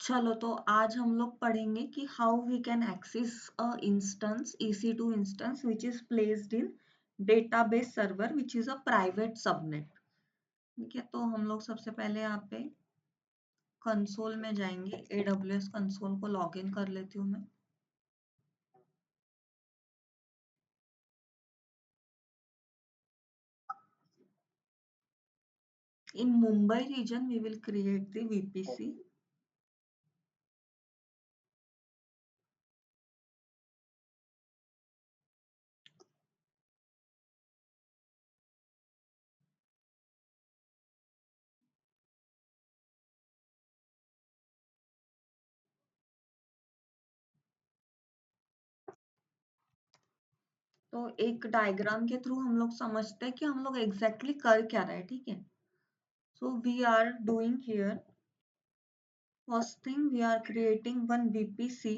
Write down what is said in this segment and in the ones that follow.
चलो तो आज हम लोग पढ़ेंगे कि how we can access a instance EC2 instance which is placed in database server which is a private subnet. ठीक है, तो हम लोग सबसे पहले यहाँ पे कंसोल में जाएंगे। AWS कंसोल को लॉगिन कर लेती हूँ मैं। In Mumbai region we will create the VPC. तो एक डायग्राम के थ्रू हम लोग समझते हैं कि हम लोग एग्जैक्टली कर क्या रहे हैं। ठीक है, so we are doing here, first thing we are creating one VPC.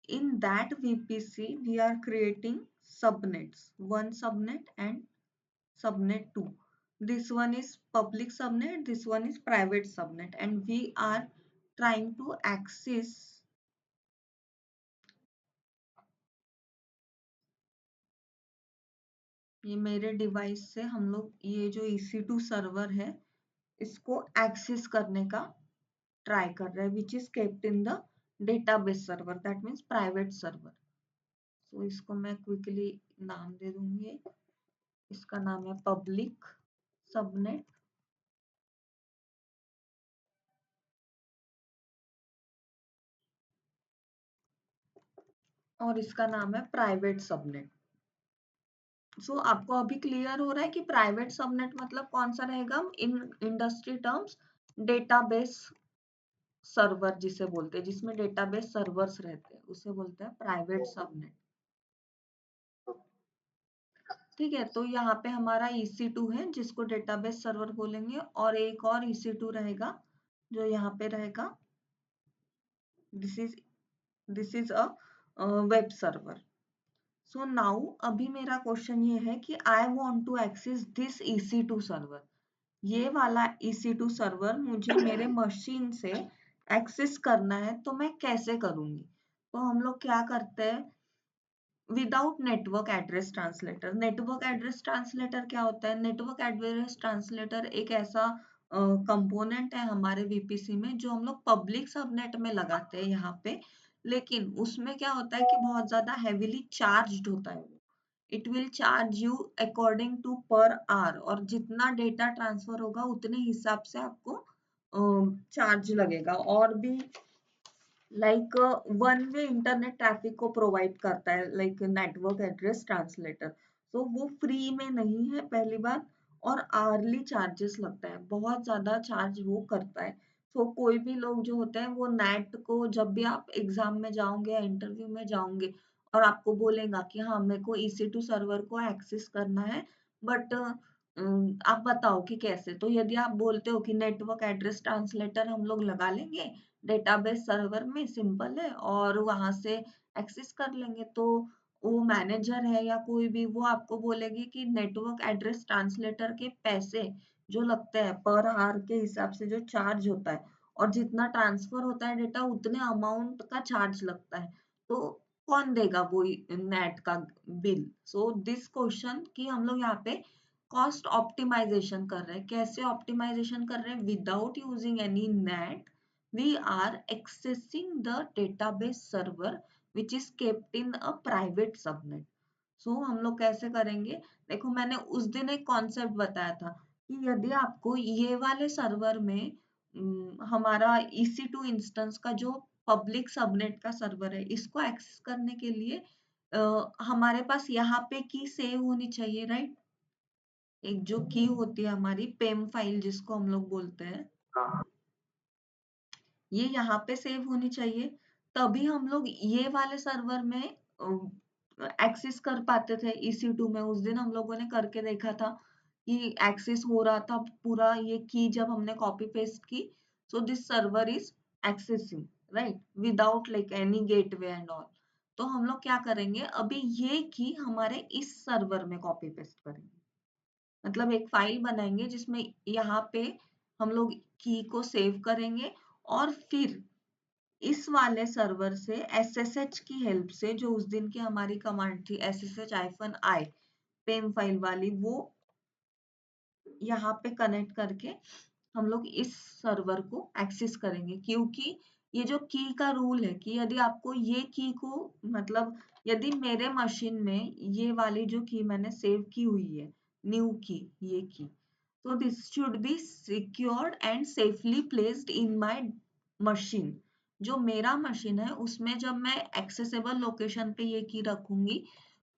In that VPC we are creating subnets, one subnet and subnet 2. This one is public subnet, this one is private subnet, and we are trying to access ये मेरे device से हम लोग ये जो EC2 server है इसको access करने का ट्राई कर रहे हैं, which is kept in the database server, that means private server. So इसको मैं क्विकली नाम दे दूंगी। इसका नाम है पब्लिक सबनेट और इसका नाम है प्राइवेट सबनेट। सो आपको अभी क्लियर हो रहा है कि प्राइवेट सबनेट मतलब कौन सा रहेगा? In industry terms database server जिसे बोलते हैं, जिसमें डेटाबेस सर्वर्स रहते हैं उसे बोलते हैं प्राइवेट सबनेट। ठीक है, तो यहाँ पे हमारा EC2 है जिसको डेटाबेस सर्वर बोलेंगे, और एक और EC2 रहेगा जो यहाँ पे रहेगा, this is a web server. So now अभी मेरा क्वेश्चन ये है कि I want to access this EC2 server. ये वाला EC2 सर्वर मुझे मेरे मशीन से एक्सेस करना है, तो मैं कैसे करूंगी? तो हम लोग क्या करते हैं, without network address translator. Network address translator क्या होता है? नेटवर्क एड्रेस ट्रांसलेटर एक ऐसा कंपोनेंट है हमारे VPC में जो हम लोग पब्लिक सबनेट में लगाते हैं यहाँ पे, लेकिन उसमें क्या होता है कि बहुत ज्यादा हेविली चार्ज्ड होता है। It will charge you according to per hour, और जितना डेटा ट्रांसफर होगा उतने हिसाब से आपको चार्ज लगेगा। और भी like one way internet traffic को प्रोवाइड करता है, लाइक नेटवर्क एड्रेस ट्रांसलेटर। तो वो फ्री में नहीं है पहली बात, और आवरली चार्जेस लगता है, बहुत ज्यादा चार्ज वो करता है। तो कोई भी लोग जो होते हैं वो नेट को, जब भी आप एग्जाम में जाओगे या इंटरव्यू में जाओगे और आपको बोलेगा कि हाँ मेरे को EC2 सर्वर को एक्सेस करना है, बट आप बताओ कि कैसे। तो यदि आप बोलते हो कि नेटवर्क एड्रेस ट्रांसलेटर हम लोग लगा लेंगे डेटाबेस सर्वर में, सिंपल है, और वहां से एक्सेस कर लेंगे, तो वो मैनेजर है या कोई भी वो आपको बोलेगी कि नेटवर्क एड्रेस ट्रांसलेटर के पैसे जो लगते हैं पर आवर के हिसाब से जो चार्ज होता है, और जितना ट्रांसफर होता है डेटा उतने अमाउंट का चार्ज लगता है, तो कौन देगा वो नेट का बिल? सो दिस क्वेश्चन कि हम लोग यहाँ पे कॉस्ट ऑप्टिमाइजेशन कर रहे हैं। कैसे ऑप्टिमाइजेशन कर रहे हैं? Without using any net we are accessing the database server which is kept in a private subnet. So हम लोग कैसे करेंगे? देखो मैंने उस दिन एक कॉन्सेप्ट बताया था कि यदि आपको ये वाले सर्वर में हमारा EC2 इंस्टेंस का जो पब्लिक सबनेट का सर्वर है इसको एक्सेस करने के लिए हमारे पास यहाँ पे की सेव होनी चाहिए, राइट? एक जो की होती है हमारी पेम फाइल जिसको हम लोग बोलते हैं, ये यहाँ पे सेव होनी चाहिए, तभी हम लोग ये वाले सर्वर में एक्सेस कर पाते थे EC2 में। उस दिन हम लोगों ने करके देखा था कि एक्सेस हो रहा था पूरा, ये की जब हमने कॉपी पेस्ट की, so this server is accessing, right, without like any gateway and all. तो हम लोग क्या करेंगे, अभी ये की हमारे इस सर्वर में कॉपी पेस्ट करेंगे, मतलब एक फाइल बनाएंगे जिसमें यहाँ पे हम लोग की को सेव करेंगे, और फिर इस वाले सर्वर से SSH की हेल्प से, जो उस दिन की हमारी कमांड थी SSH-i पेम फाइल वाली, वो यहाँ पे कनेक्ट करके हम लोग इस सर्वर को एक्सेस करेंगे। क्योंकि ये जो की का रूल है कि यदि आपको ये की को मतलब यदि मेरे मशीन में ये वाली जो की मैंने सेव की हुई है, न्यू की, ये की, तो this should be secured and safely placed in my machine. जो मेरा मशीन है उसमें जब मैं एक्सेसिबल लोकेशन पे ये की रखूंगी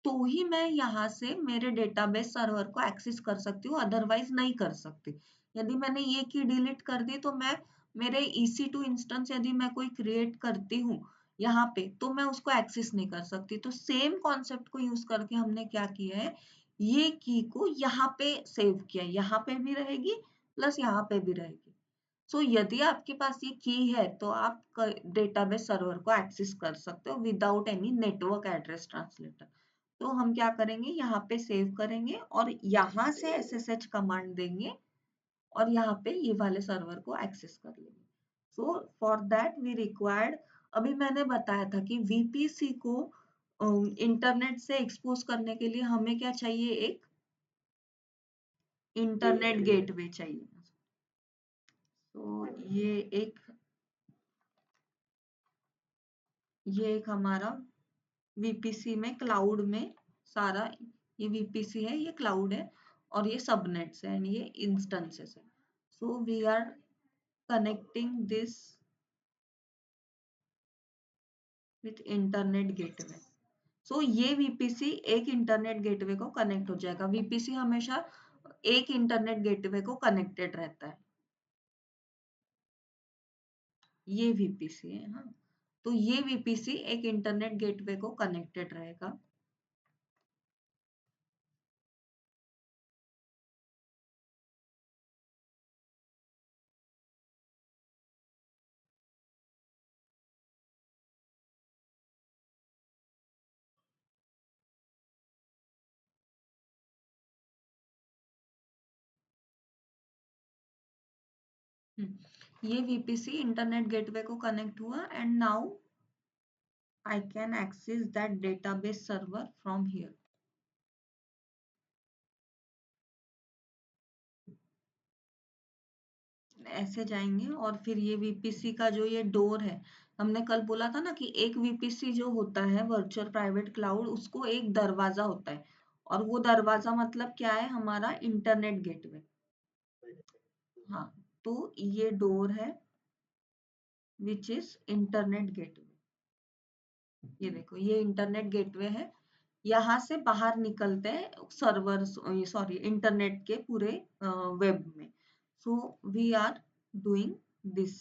तो ही मैं यहाँ से मेरे डेटाबेस सर्वर को एक्सेस कर सकती हूँ, अदरवाइज नहीं कर सकती। यदि मैंने ये की डिलीट कर दी तो मैं मेरे EC2 इंस्टेंस यदि मैं कोई क्रिएट करती हूँ यहाँ पे तो मैं उसको एक्सेस नहीं कर सकती। तो सेम कॉन्सेप्ट को यूज करके हमने क्या किया है, ये की को यहाँ पे सेव किया, यहाँ पे भी रहेगी प्लस यहाँ पे भी रहेगी। सो यदि आपके पास ये की है तो आप डेटाबेस सर्वर को एक्सेस कर सकते हो without any network address translator. तो हम क्या करेंगे, यहाँ पे सेव करेंगे और यहाँ से SSH कमांड देंगे और यहाँ पे ये वाले सर्वर को एक्सेस कर लेंगे। So for that we required, अभी मैंने बताया था कि VPC को इंटरनेट से एक्सपोज करने के लिए हमें क्या चाहिए, एक इंटरनेट गेटवे चाहिए। तो ये एक हमारा VPC में क्लाउड में सारा, ये VPC है, ये क्लाउड है और ये सबनेट्स है एंड ये इंस्टेंसेस है। So we are connecting this with internet gateway. So ये VPC एक इंटरनेट गेटवे को कनेक्ट हो जाएगा। VPC हमेशा एक इंटरनेट गेटवे को कनेक्टेड रहता है। ये VPC है, हाँ। तो ये VPC एक इंटरनेट गेटवे को कनेक्टेड रहेगा। ये VPC इंटरनेट गेटवे को कनेक्ट हुआ and now I can access that database server from here. ऐसे जाएंगे और फिर ये VPC का जो ये डोर है, हमने कल बोला था ना कि एक VPC जो होता है वर्चुअल प्राइवेट क्लाउड, उसको एक दरवाजा होता है और वो दरवाजा मतलब क्या है, हमारा इंटरनेट गेटवे। हाँ, तो ये डोर है विच इज इंटरनेट गेटवे। ये देखो, ये इंटरनेट गेटवे है। यहाँ से बाहर निकलते हैं सर्वर, सॉरी, इंटरनेट के पूरे वेब में। So we are doing this.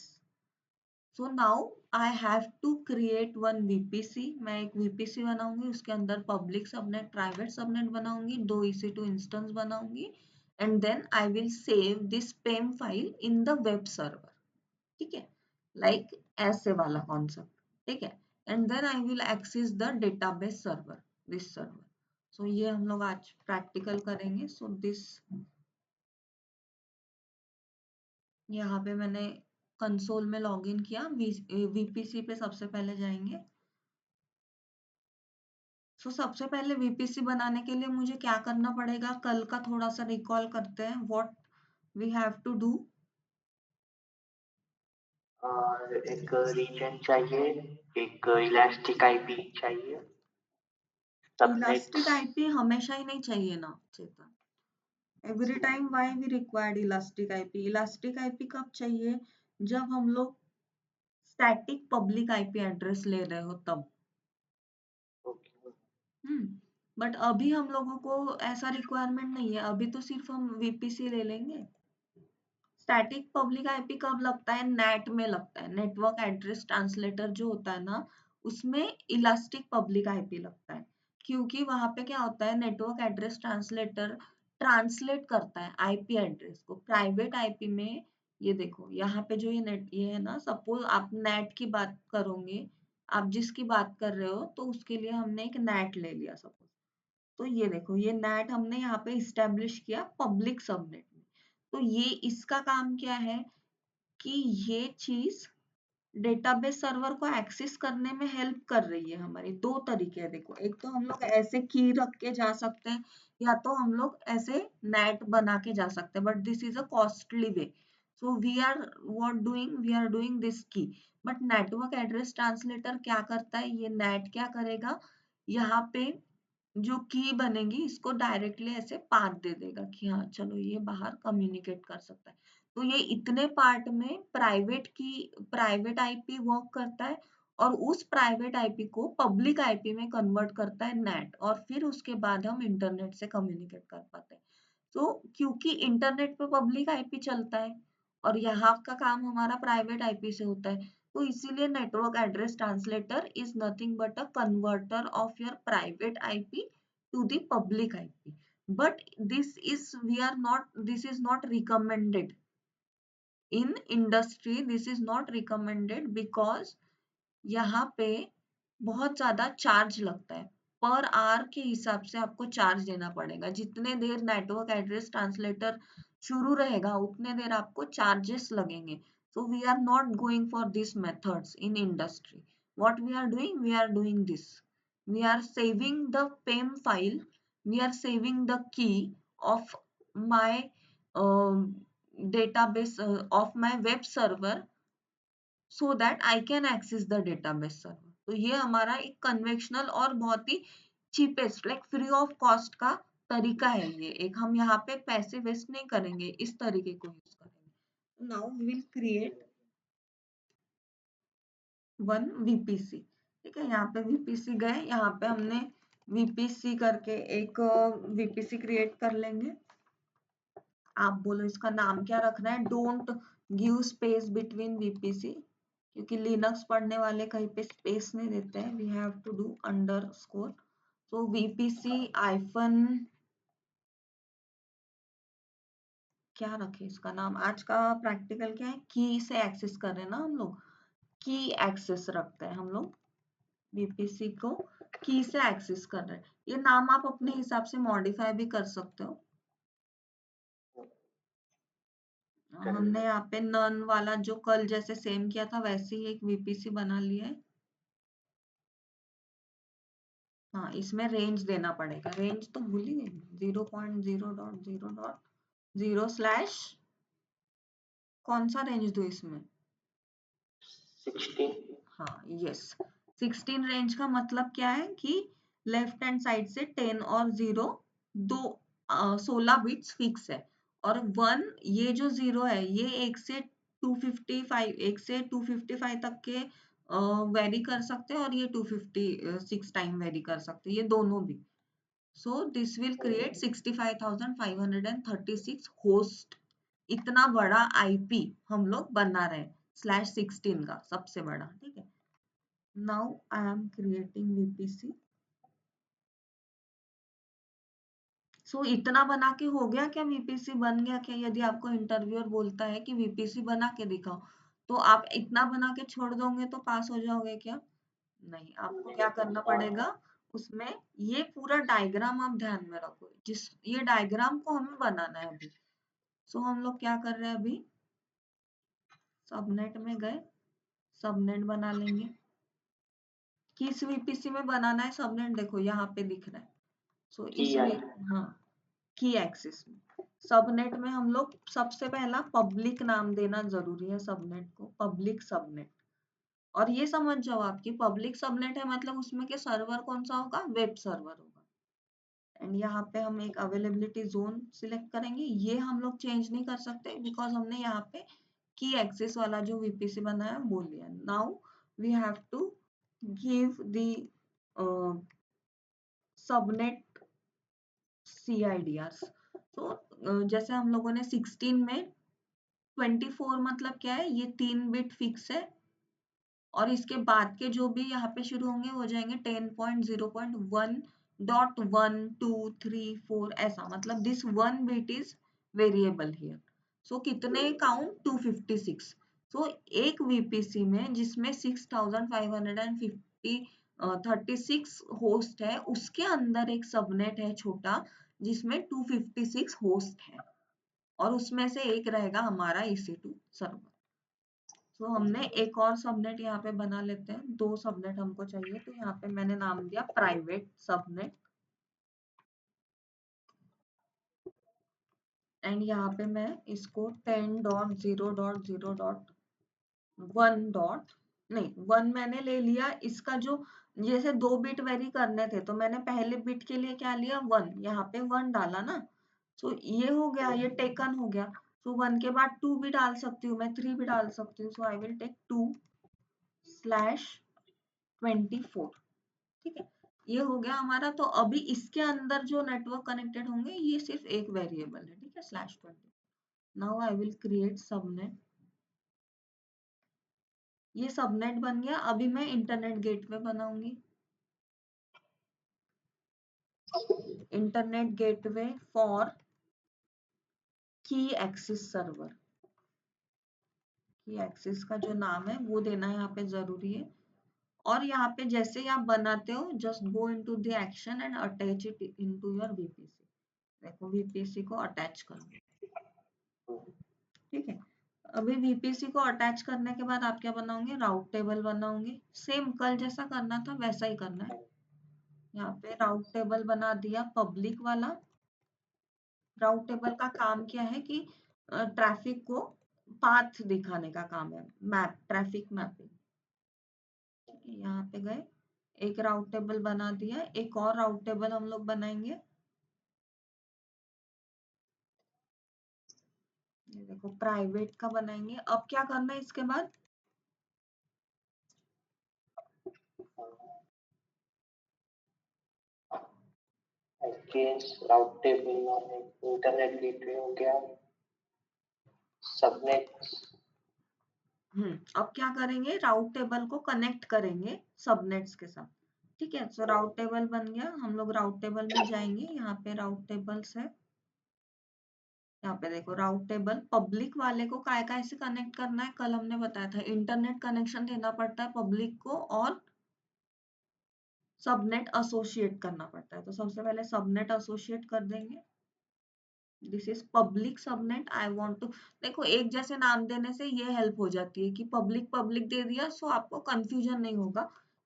So now I have to create one VPC। मैं एक VPC बनाऊंगी, उसके अंदर पब्लिक सबनेट, प्राइवेट सबनेट बनाऊंगी, 2 EC2 इंस्टेंस बनाऊंगी and then I will save this pem file in the web server. ठीक है, like ऐसे वाला कॉन्सेप्ट। ठीक है, and then I will access the database server, this server. So ये हम लोग आज प्रैक्टिकल करेंगे। सो दिस, यहाँ पे मैंने कंसोल में लॉगिन किया, VPC पे सबसे पहले जाएंगे। सो सबसे पहले VPC बनाने के लिए मुझे क्या करना पड़ेगा, कल का थोड़ा सा रिकॉल करते हैं, what we have to do. और एक रीजन चाहिए, एक इलास्टिक आईपी चाहिए, इलास्टिक सबनेट्स। आईपी हमेशा ही नहीं चाहिए ना Chetan, every time why we required elastic IP. Elastic IP कब चाहिए, जब हम लोग स्टैटिक पब्लिक आईपी एड्रेस ले रहे हो तब। ओके। बट अभी हम लोगों को ऐसा रिक्वायरमेंट नहीं है, अभी तो सिर्फ हम VPC ले लेंगे। स्टैटिक पब्लिक आईपी कब लगता है, नेट में लगता है, नेटवर्क एड्रेस ट्रांसलेटर जो होता है ना, उसमें इलास्टिक पब्लिक आईपी लगता है। क्योंकि वहां पे क्या होता है, नेटवर्क एड्रेस ट्रांसलेटर ट्रांसलेट करता है आईपी एड्रेस को प्राइवेट आईपी में। ये देखो यहाँ पे जो ये है ना, सपोज आप नेट की बात करोगे, आप जिसकी बात कर रहे हो, तो उसके लिए हमने एक नेट ले लिया सपोज। तो ये देखो, ये नेट हमने यहाँ पे इस्टेब्लिश किया पब्लिक सबनेट में। तो ये इसका काम क्या है कि ये चीज डेटाबेस सर्वर को एक्सेस करने में हेल्प कर रही है हमारी। दो तरीके हैं देखो, एक तो हम लोग ऐसे की रख के जा सकते हैं, या तो हम लोग ऐसे नेट बना के जा सकते हैं, but this is a costly way. So we are what doing, we are doing this की। बट नेटवर्क एड्रेस ट्रांसलेटर क्या करता है, ये नेट क्या करेगा, यहाँ पे जो की बनेगी इसको डायरेक्टली ऐसे पाथ दे देगा कि हाँ चलो ये बाहर कम्युनिकेट कर सकता है। तो ये इतने पार्ट में प्राइवेट आईपी वर्क करता है, और उस प्राइवेट आईपी को पब्लिक आईपी में कन्वर्ट करता है नेट, और फिर उसके बाद हम इंटरनेट से कम्युनिकेट कर पाते हैं। तो क्योंकि इंटरनेट पे पब्लिक आईपी चलता है और यहाँ का काम हमारा प्राइवेट आईपी से होता है, तो इसीलिए network address translator is nothing but a converter of your private IP to the public IP. But this is not recommended in industry. This is not recommended because यहाँ पे बहुत ज्यादा चार्ज लगता है। पर आवर के हिसाब से आपको चार्ज देना पड़ेगा। जितने देर नेटवर्क एड्रेस ट्रांसलेटर शुरू रहेगा उतने देर आपको चार्जेस लगेंगे। So we are not going for these methods in industry. What we are doing? We are doing this. We are saving the PEM file. We are saving the key of my database of my web server so that I can access the database server. तो ये हमारा एक conventional और बहुत ही cheapest like free of cost का तरीका है। ये एक, हम यहाँ पे पैसे वेस्ट नहीं करेंगे, इस तरीके को यूज करेंगे। Now we will create one VPC. ठीक है, यहाँ पे वीपीसी गए, यहाँ पे हमने वीपीसी करके एक वीपीसी क्रिएट कर लेंगे। आप बोलो इसका नाम क्या रखना है, don't give space between VPC, क्योंकि लिनक्स पढ़ने वाले कहीं पे स्पेस नहीं देते हैं। We have to do underscore. तो वीपीसी आइफन क्या रखे इसका नाम, आज का प्रैक्टिकल क्या है, की से एक्सेस कर रहे हैं ना हम लोग, की एक्सेस रखते हैं हम लोग। वीपीसी को की से एक्सेस कर रहे हैं। ये नाम आप अपने हिसाब से मॉडिफाई भी कर सकते हो। हमने यहाँ पे नन वाला जो कल जैसे सेम किया था वैसे ही एक वीपीसी बना लिया है। हाँ, इसमें रेंज देना पड़ेगा, रेंज तो भूल ही गई, 0.0.0.0 कौन सा रेंज दो इसमें, 16। हाँ यस, 16 रेंज का मतलब क्या है कि लेफ्ट हैंड साइड से 10 और 0 दो 16 बिट्स फिक्स है, और 1 ये जो 0 है ये 1 से 255 तक के वेरी कर सकते हैं, और ये 256 टाइम वेरी कर सकते हैं, ये दोनों भी। सो दिस विल क्रिएट 65,536 होस्ट। इतना बड़ा आईपी हम लोग बना रहे हैं, /16 का सबसे बड़ा। ठीक है, now I am creating VPC. So इतना बना के हो गया क्या, वीपीसी बन गया क्या? यदि आपको इंटरव्यूअर बोलता है कि वीपीसी बना के दिखाओ, तो आप इतना बना के छोड़ दोगे तो पास हो जाओगे क्या? नहीं, आपको क्या करना पड़ेगा उसमें, ये पूरा डायग्राम आप ध्यान में रखो, जिस ये डायग्राम को हमें बनाना है अभी। सो हम लोग क्या कर रहे हैं अभी, सबनेट में गए, सबनेट बना लेंगे। किस वीपीसी में बनाना है सबनेट, देखो यहाँ पे दिख रहा है। सो इस हाँ, की एक्सिस में सबनेट में हम लोग सबसे पहला पब्लिक नाम देना जरूरी है सबनेट को, पब्लिक सबनेट। और ये समझ जाओ आपकी पब्लिक सबनेट है मतलब उसमें के सर्वर कौन सा होगा, वेब सर्वर होगा। एंड यहाँ पे हम एक अवेलेबिलिटी जोन सिलेक्ट करेंगे, ये हम लोग चेंज नहीं कर सकते बिकॉज हमने यहाँ पे की एक्सेस वाला जो वीपीसी बनाया बोल लिया। Now we have to give the subnet CIDRs। तो जैसे हम लोगों ने 16 में 24 मतलब क्या है, ये 3 बिट फिक्स है, और इसके बाद के जो भी यहाँ पे शुरू होंगे हो जाएंगे 10.0.1.1 2 3 4 ऐसा, मतलब this 1 bit is variable here. So कितने काउंट, 256। सो एक वीपीसी में जिसमें 6536 होस्ट है, उसके अंदर एक सबनेट है छोटा जिसमें 256 होस्ट है, और उसमें से एक रहेगा हमारा EC2 सर्वर। तो हमने एक और सबनेट यहाँ पे बना लेते हैं, 2 सबनेट हमको चाहिए, तो यहाँ पे मैंने नाम दिया प्राइवेट सबनेट, एंड यहाँ पे मैं इसको 10.0.0.1 डॉट नहीं 1 मैंने ले लिया। इसका जो जैसे 2 बिट वेरी करने थे तो मैंने पहले बिट के लिए क्या लिया 1, यहाँ पे 1 डाला ना, तो ये हो गया, ये टेकन हो गया। तो 1 के बाद 2 भी डाल सकती हूँ मैं, 3 भी डाल सकती हूँ, सो आई विल टेक 2/24। ठीक है, ये हो गया हमारा। तो अभी इसके अंदर जो नेटवर्क कनेक्टेड होंगे ये सिर्फ एक वेरिएबल है, ठीक है, /20। Now I will create subnet. ये सबनेट बन गया। अभी मैं इंटरनेट गेटवे बनाऊंगी, इंटरनेट गेटवे फॉर की एक्सेस सर्वर। की एक्सेस का जो नाम है वो देना यहाँ पे जरूरी है। और यहाँ पे जैसे ही आप बनाते हो just go into the action and attach it into your VPC. देखो वीपीसी को अटैच करो, ठीक है। अभी वीपीसी को अटैच करने के बाद आप क्या बनाओगे, राउट टेबल बनाओगे। सेम कल जैसा करना था वैसा ही करना है। यहाँ पे राउट टेबल बना दिया पब्लिक वाला। राउट टेबल का काम क्या है कि ट्रैफिक को पाथ दिखाने का काम है, मैप, ट्रैफिक मैपिंग। ठीक है, यहाँ पे गए, एक राउट टेबल बना दिया। एक और राउट टेबल हम लोग बनाएंगे, ये देखो प्राइवेट का बनाएंगे। अब क्या करना है इसके बाद, राउट टेबल और इंटरनेट गेटवे हो गया, सबनेट। अब क्या करेंगे, राउट टेबल को कनेक्ट करेंगे सबनेट्स के साथ। ठीक है, सो राउट टेबल बन गया। हम लोग राउट टेबल में जाएंगे, यहाँ पे राउट टेबल्स है। यहाँ पे देखो राउट टेबल पब्लिक वाले को काय काय से कनेक्ट करना है, कल हमने बताया था इंटरनेट कनेक्शन देना पड़ता है पब्लिक को, और सबनेट एसोसिएट करना पड़ता है। तो सबसे पहले सबनेट एसोसिएट कर देंगे। This is public subnet, I want to. देखो एक जैसे नाम देने से ये हेल्प हो जाती है कि पब्लिक पब्लिक दे दिया, सो आपको कंफ्यूजन नहीं होगा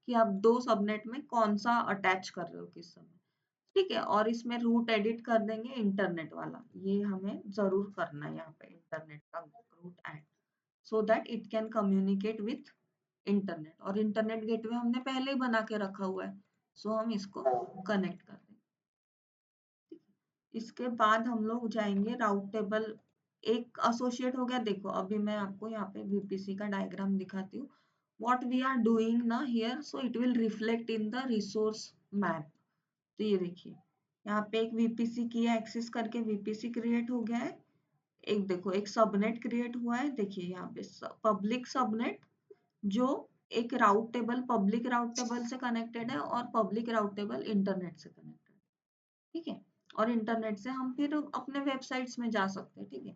कि आप 2 सबनेट में कौन सा अटैच कर रहे हो किस समय। ठीक है, और इसमें रूट एडिट कर देंगे इंटरनेट वाला, ये हमें जरूर करना है यहाँ पे, इंटरनेट का route add, so that it can communicate with internet. और इंटरनेट गेटवे हमने पहले ही बना के रखा हुआ है, सो हम इसको कनेक्ट कर देंगे। इसके बाद हम लोग जाएंगे राउट टेबल, एक एसोसिएट हो गया। देखो अभी मैं आपको यहाँ पे वीपीसी का डायग्राम दिखाती हूँ, व्हाट वी आर डूइंग ना here, so it will reflect in the resource map. तो ये देखिए यहाँ पे एक वीपीसी की एक्सेस करके वीपीसी क्रिएट हो गया है। एक देखो एक सबनेट क्रिएट हुआ है, देखिए यहाँ पे पब्लिक सबनेट, जो एक राउट टेबल पब्लिक राउट टेबल से कनेक्टेड है और पब्लिक राउट टेबल इंटरनेट से कनेक्टेड है। ठीक है, और इंटरनेट से हम फिर अपने वेबसाइट्स में जा सकते हैं। ठीक है,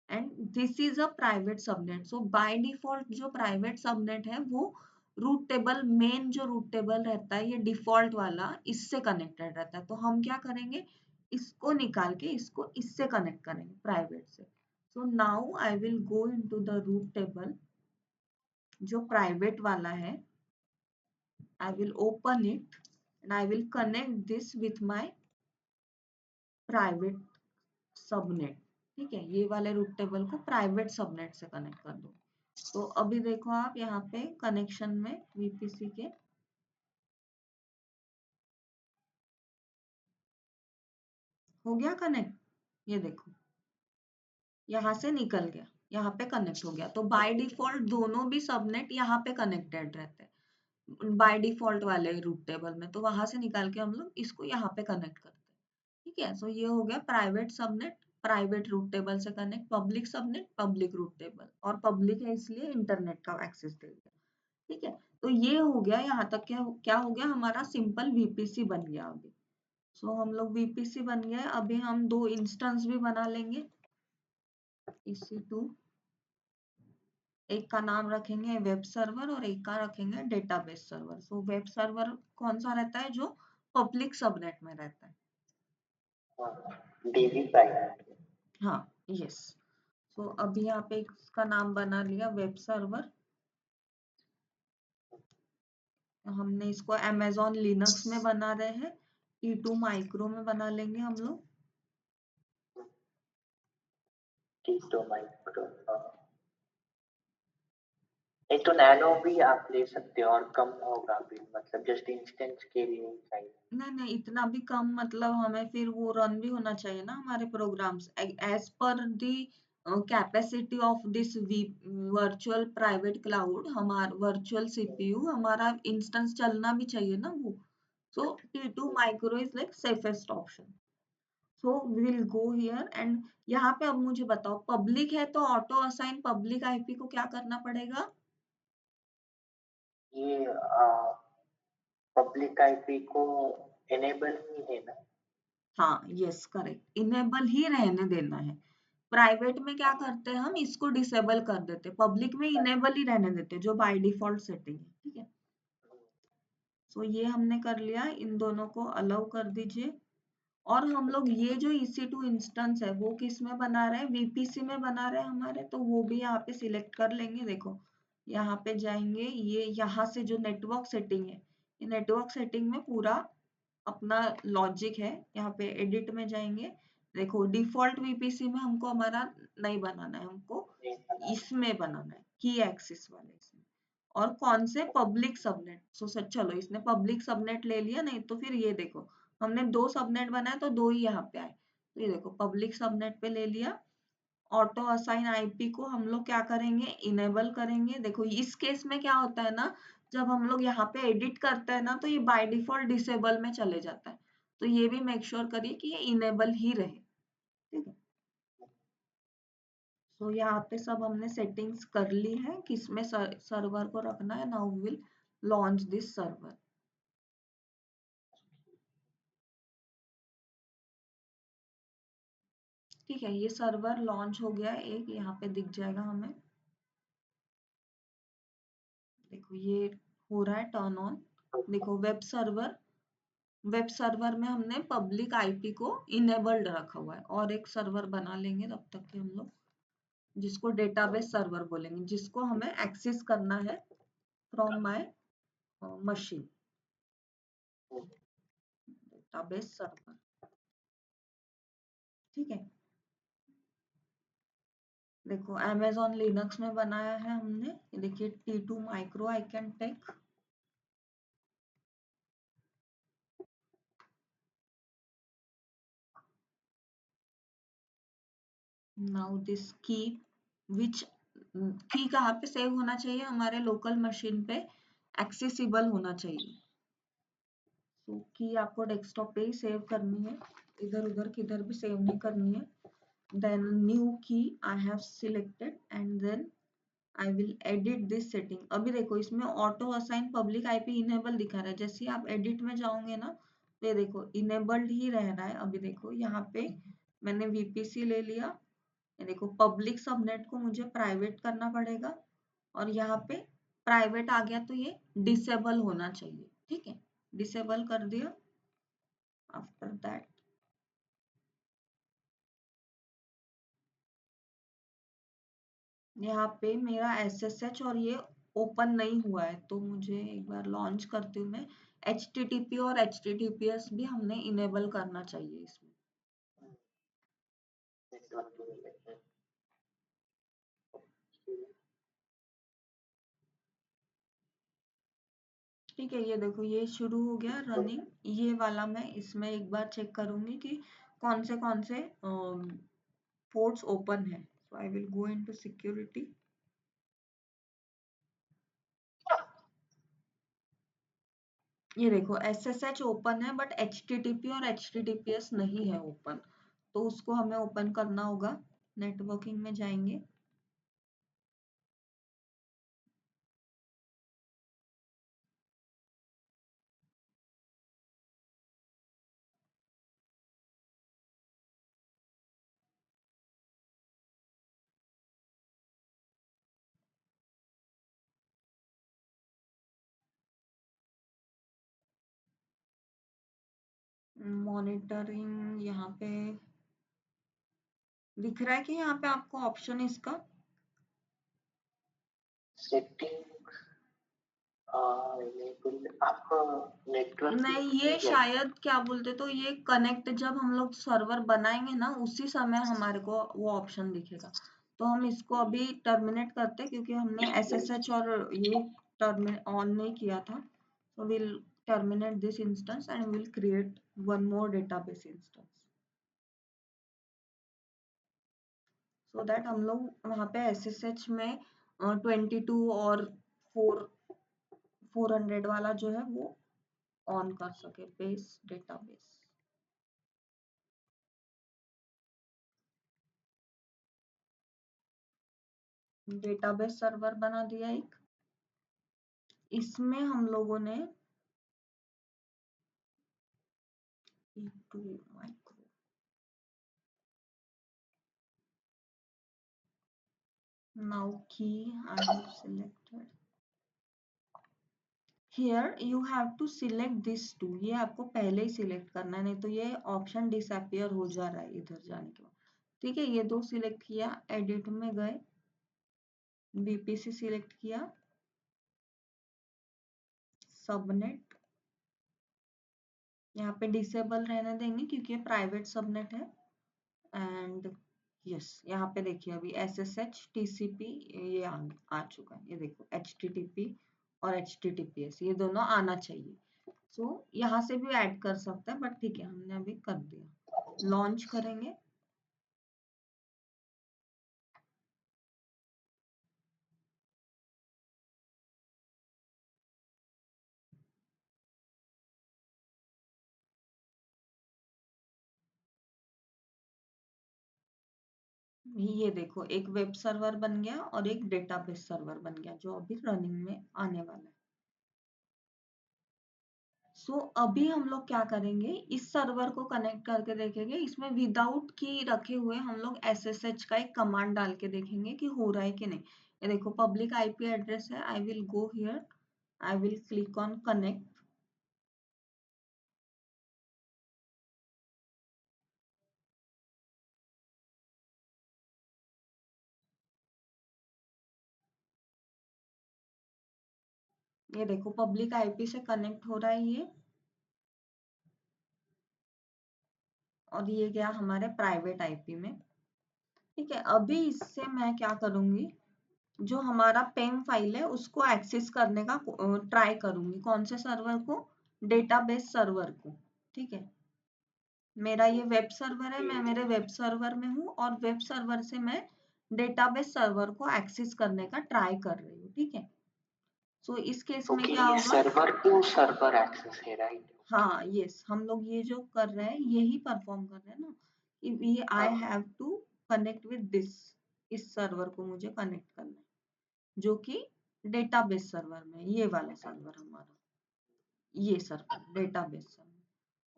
and this is a private subnet. So by default जो प्राइवेट सबनेट है वो रूट टेबल, मेन जो रूट टेबल रहता है ये डिफॉल्ट वाला, इससे कनेक्टेड रहता है। तो हम क्या करेंगे, इसको निकाल के इसको इससे कनेक्ट करेंगे प्राइवेट से। So now I will go into the route table जो प्राइवेट वाला है, I will open it and I will connect this with my private subnet. ठीक है, ये वाले रूट टेबल को प्राइवेट सबनेट से कनेक्ट कर दो। तो अभी देखो आप यहाँ पे कनेक्शन में वीपीसी के हो गया कनेक्ट, ये देखो यहाँ से निकल गया, यहाँ पे कनेक्ट हो गया। तो बाय डिफॉल्ट दोनों भी सबनेट यहाँ पे कनेक्टेड रहते हैं बाय डिफॉल्ट वाले रूट टेबल में, तो वहां से निकाल के हम लोग इसको यहाँ पे कनेक्ट करते हैं। ठीक है, सो ये हो गया private subnet private route table से connect, public subnet public route table, और पब्लिक है इसलिए इंटरनेट का एक्सेस दे दिया। ठीक है, तो ये हो गया, यहाँ तक क्या क्या हो गया, हमारा सिंपल वीपीसी बन गया। अभी सो हम लोग वीपीसी बन गए। अभी हम 2 इंस्टेंस भी बना लेंगे, EC2, एक का नाम रखेंगे वेब सर्वर और एक का रखेंगे database server. So web server कौन सा रहता है, जो पब्लिक सबनेट में रहता है। DB private. हाँ, यस। सो अभी यहाँ पे इसका नाम बना लिया वेब सर्वर। हमने इसको अमेजोन लिनक्स में बना रहे हैं, T2 माइक्रो में बना लेंगे हम लोग। T2 माइक्रो, नहीं तो नैनो भी आप ले सकते हो और कम होगा भी, मतलब जस्ट इंस्टेंस के लिए चाहिए। नहीं नहीं, इतना भी कम मतलब हमें फिर वो रन भी होना चाहिए ना हमारे programs as per the capacity of this virtual private cloud. हमारा वर्चुअल सीपीयू हमारा इंस्टेंस चलना भी चाहिए ना वो। So T2 micro is like safest option. So we will go here and यहाँ पे अब मुझे बताओ, पब्लिक है तो ऑटो असाइन पब्लिक आईपी को क्या करना पड़ेगा? ये पब्लिक आईपी को इनेबल ही है ना? हाँ यस करेक्ट, इनेबल ही रहने देना है। प्राइवेट में क्या करते हैं, हम इसको डिसेबल कर देते, पब्लिक में इनेबल ही रहने देते जो बाय डिफॉल्ट सेटिंग है। ठीक है, सो ये हमने कर लिया, इन दोनों को अलाउ कर दीजिए। और हम लोग ये जो EC2 इंस्टेंस है वो किस में बना रहे हैं, VPC में बना रहे हैं हमारे, तो वो भी यहाँ पे सिलेक्ट कर लेंगे। देखो यहाँ पे जाएंगे, ये यहाँ से जो नेटवर्क सेटिंग है, ये नेटवर्क सेटिंग में पूरा अपना लॉजिक है। यहाँ पे एडिट में जाएंगे, देखो डिफॉल्ट VPC में हमको हमारा नहीं बनाना है, हमको इसमें बनाना है, की एक्सिस वाले इसमें। और कौन से, पब्लिक सबनेट। सो सच चलो इसने पब्लिक सबनेट ले लिया, नहीं तो फिर ये देखो हमने दो सबनेट बनाए तो दो ही यहाँ पे आए, तो ये देखो पब्लिक सबनेट पे ले लिया। ऑटो असाइन आईपी को हम लोग क्या करेंगे, इनेबल करेंगे। देखो इस केस में क्या होता है ना, जब हम लोग यहाँ पे एडिट करते हैं ना तो ये बाय डिफॉल्ट डिसेबल में चले जाता है, तो ये भी मेक श्योर करिए कि ये इनेबल ही रहे। ठीक है, सो यहाँ पे सब हमने सेटिंग्स कर ली है किसमें सर्वर को रखना है। Now will launch this server. ठीक है, ये सर्वर लॉन्च हो गया है, एक यहाँ पे दिख जाएगा हमें। देखो ये हो रहा है टर्न ऑन। देखो वेब सर्वर, वेब सर्वर में हमने पब्लिक आईपी को इनेबल्ड रखा हुआ है। और एक सर्वर बना लेंगे तब तक के हम लोग, जिसको डेटाबेस सर्वर बोलेंगे, जिसको हमें एक्सेस करना है from my machine. Database server, ठीक है। देखो अमेजोन लिनक्स में बनाया है हमने, ये देखिए T2 micro I can take. Now this key, which की कहाँ पे सेव होना चाहिए, हमारे लोकल मशीन पे एक्सेसिबल होना चाहिए। तो की आपको डेस्कटॉप पे ही सेव करनी है, इधर उधर किधर भी सेव नहीं करनी है। Then new key I have selected and then I will edit this setting. अभी देखो इसमें auto assign public IP enable दिखा रहा है, जैसे ही आप एडिट में जाओगे ना तो ये देखो इनेबल्ड ही रह रहा है। अभी देखो यहाँ पे मैंने VPC ले लिया, ये देखो पब्लिक सबनेट को मुझे प्राइवेट करना पड़ेगा, और यहाँ पे प्राइवेट आ गया तो ये डिसेबल होना चाहिए। ठीक है, डिसेबल कर दिया। आफ्टर दैट यहाँ पे मेरा SSH और ये ओपन नहीं हुआ है, तो मुझे एक बार लॉन्च करती हूँ मैं। HTTP और HTTPS भी हमने इनेबल करना चाहिए इसमें। ठीक है, ये देखो ये शुरू हो गया रनिंग। ये वाला मैं इसमें एक बार चेक करूंगी कि कौन से पोर्ट्स ओपन है। So I will go into security. ये देखो SSH ओपन है बट HTTP और HTTPS नहीं है ओपन, तो उसको हमें ओपन करना होगा। नेटवर्किंग में जाएंगे, मॉनिटरिंग यहाँ पे दिख रहा है कि यहाँ पे आपको ऑप्शन इसका? सेटिंग आप नेटवर्क नहीं, लिंक ये नहीं है। शायद क्या बोलते, तो ये कनेक्ट जब हम लोग सर्वर बनाएंगे ना, उसी समय हमारे को वो ऑप्शन दिखेगा। तो हम इसको अभी टर्मिनेट करते हैं, क्योंकि हमने SSH और ये टर्मिनेट ऑन नहीं किया था। So we'll terminate this instance and we'll create one more database instance, so that हम लोग वहाँ पे SSH में 22 और 400 वाला जो है वो ऑन कर सके, बेस डेटाबेस। डेटाबेस सर्वर बना दिया एक। इसमें हम लोगों ने E2 micro, now key I have selected. Here you have to select this two, ये आपको पहले ही सिलेक्ट करना है, नहीं तो ये ऑप्शन डिसअपियर हो जा रहा है इधर जाने के बाद। ठीक है, ये दो सिलेक्ट किया, एडिट में गए, बीपीसी सिलेक्ट किया, सबनेट यहाँ पे डिसेबल रहने देंगे क्योंकि ये प्राइवेट सबनेट है। एंड यस, यहाँ पे देखिए अभी SSH TCP ये आ चुका है, ये देखो HTTP और HTTPS ये दोनों आना चाहिए। सो यहाँ से भी ऐड कर सकते हैं, बट ठीक है हमने अभी कर दिया। लॉन्च करेंगे, ये देखो एक वेब सर्वर बन गया और एक डेटाबेस सर्वर बन गया जो अभी रनिंग में आने वाला है। सो अभी हम लोग क्या करेंगे, इस सर्वर को कनेक्ट करके देखेंगे, इसमें विदाउट की रखे हुए हम लोग SSH का एक कमांड डाल के देखेंगे कि हो रहा है कि नहीं। ये देखो पब्लिक IP एड्रेस है, I will go here, I will click on connect. ये देखो पब्लिक IP से कनेक्ट हो रहा है ये, और ये गया हमारे प्राइवेट IP में। ठीक है, अभी इससे मैं क्या करूंगी, जो हमारा पेम फाइल है उसको एक्सेस करने का ट्राई करूंगी। कौन से सर्वर को? डेटाबेस सर्वर को। ठीक है, मेरा ये वेब सर्वर है, मैं मेरे वेब सर्वर में हूँ और वेब सर्वर से मैं डेटाबेस सर्वर को एक्सेस करने का ट्राई कर रही हूँ। ठीक है, सो इस केस में क्या ये होगा, सर्वर टू सर्वर एक्सेस है, राइट? हाँ यस, हम लोग ये जो कर रहे हैं यही परफॉर्म कर रहे हैं ना, कि I have to connect with this, इस सर्वर को मुझे कनेक्ट करना है जो कि डेटाबेस सर्वर में, ये वाला सर्वर हमारा, ये सर्वर डेटाबेस सर्वर,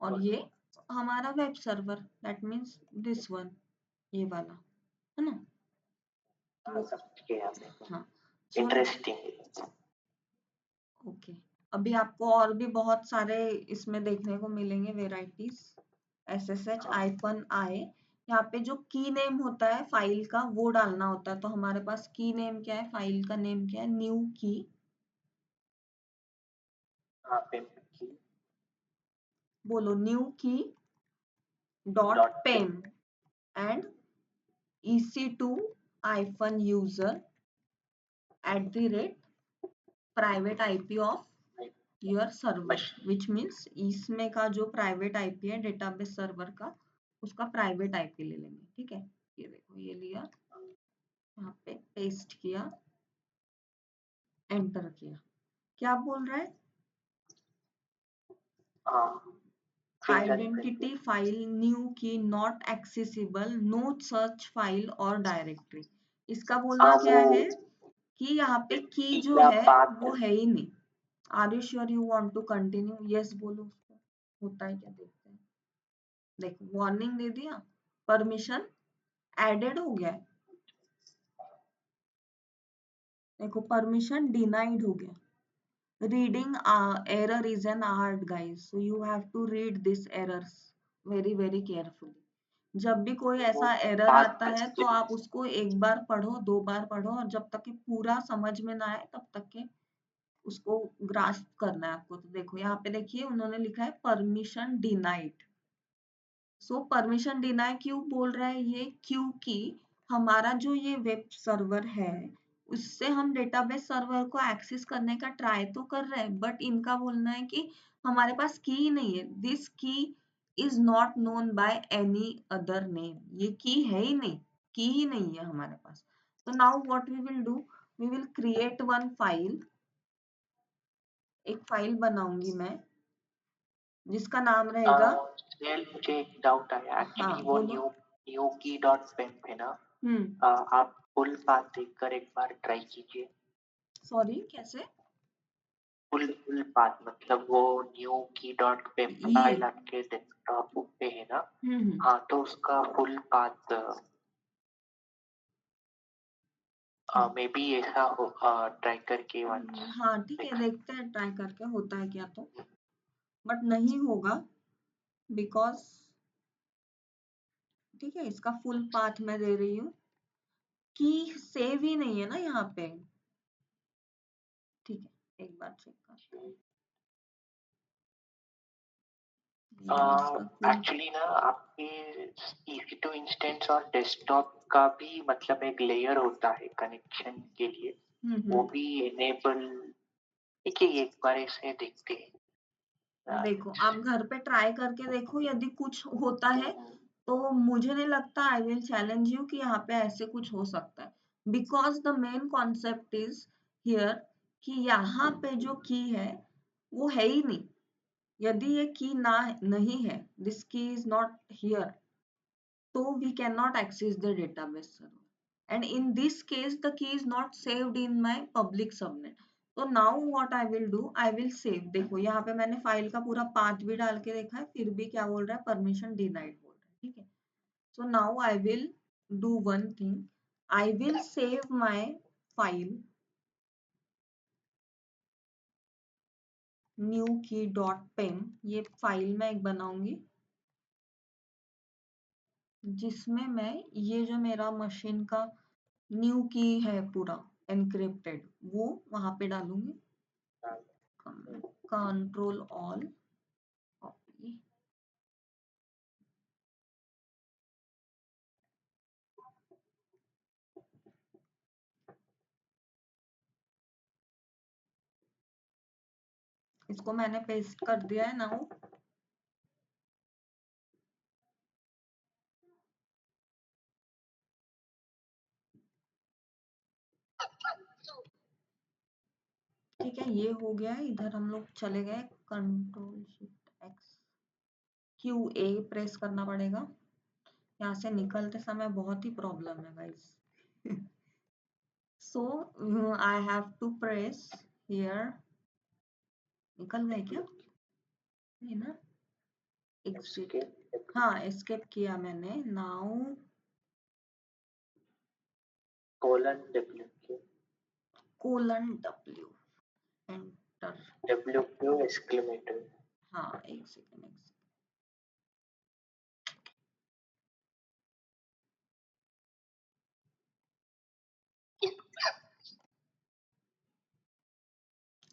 और ये हमारा web server, that means this one, ये वाला है ना। हाँ, सो इंटरेस्टिंग। ओके, अभी आपको और भी बहुत सारे इसमें देखने को मिलेंगे वेराइटीज। SSH -i, यहाँ पे जो की नेम होता है फाइल का वो डालना होता है। तो हमारे पास की नेम क्या है, फाइल का नेम क्या है, न्यू की, बोलो new key dot pem and EC2-user @ private IP of your server, which means इसमें का जो प्राइवेट IP है डेटाबेस सर्वर का, उसका प्राइवेट IP ले लेंगे। ठीक है, ये देखो ये लिया, यहाँ पे पेस्ट किया, एंटर किया, क्या बोल रहा है, identity file new key not accessible, know search file और डायरेक्टरी। इसका बोलना क्या है कि यहाँ पे की जो है वो है ही नहीं। Are you sure you want to continue? Yes बोलो, उसको होता है क्या देखते हैं। देखो वार्निंग दे दिया, परमिशन एडेड हो गया, देखो परमिशन डिनाइड हो गया। Reading error is an art, guys, so you have to read these errors very carefully. जब भी कोई वो ऐसा एरर पाथ आता है तो आप उसको एक बार पढ़ो, 2 बार पढ़ो, और जब तक कि पूरा समझ में ना आए तब तक के उसको ग्रास्प करना है आपको। तो देखो यहाँ पे देखिए उन्होंने लिखा है परमिशन डिनाइड। सो परमिशन डिनाई क्यों बोल रहा है ये? क्योंकि हमारा जो ये वेब सर्वर है उससे हम डेटाबेस सर्वर को एक्सेस करने का ट्राई तो कर रहे हैं, बट इनका बोलना है कि हमारे पास की नहीं है। This key is not known by any other name. ये की है ही नहीं है हमारे पास। तो now what we will do, we will create one file. एक फाइल बनाऊंगी मैं जिसका नाम रहेगा। स्नेल, मुझे एक डाउट आया हाँ एक्चुअली। वो बोलो। न्यू की डॉट पेम्प है ना? हम्म। आप फुल पाथ देखकर एक बार ट्राई कीजिए। सॉरी कैसे? फुल पाथ मतलब वो न्यू की डॉट पेम्प ये। फाइल आपके डेस्कटॉप पे है ना? हम्म। हाँ, तो उसका फुल पाथ हाँ। मे बी ऐसा हो, ट्राई करके वंस हाँ ठीक है, देख देखते हैं ट्राई करके होता है क्या तो। बट नहीं होगा बिकॉज, ठीक है, इसका फुल पाथ मैं दे रही हूँ कि सेव ही नहीं है ना यहाँ पे। ठीक है, एक बार चेक करते हैं। ये इसका फुल। एक्चुअली ना आपके EC2 इंस्टेंस और डेस्कटॉप का भी मतलब एक लेयर होता है कनेक्शन के लिए, वो हम्म। भी इनेबल। देखिए एक बार इसे देखते हैं। देखो आप घर पे ट्राई करके देखो, यदि कुछ होता है हम्म, तो मुझे नहीं लगता, आई विल चैलेंज यू कि यहाँ पे ऐसे कुछ हो सकता है। Because the main concept is here कि यहाँ पे जो की है वो है ही नहीं। यदि ये की ना नहीं है, this key is not here, so we cannot access the database server, and in this case the key is not saved in my public subnet. तो now what I will do, I will save। देखो यहाँ पे मैंने file का पूरा path भी डाल के देखा है, फिर भी क्या बोल रहा है, परमिशन डिनाइड बोल रहा है। ठीक है, so now I will do one thing, I will save my file new key dot pem। ये फाइल मैं एक बनाऊंगी जिसमें मैं ये जो मेरा मशीन का न्यू की है पूरा एनक्रिप्टेड वो वहां पे डालूंगी। Control all copy. इसको मैंने पेस्ट कर दिया है नाउ। ठीक है, ये हो गया है। इधर हम लोग चले गए, control shift X Q A press करना पड़ेगा। यहाँ से निकलते समय बहुत ही प्रॉब्लम है guys. So I have to press here. निकल गए क्या? नहीं ना? एग्जिट। हाँ एस्केप किया मैंने। Now colon colon W enter. WQ एक्सक्लेमेटर। हाँ एक सेकेंड, एक सेकेंड।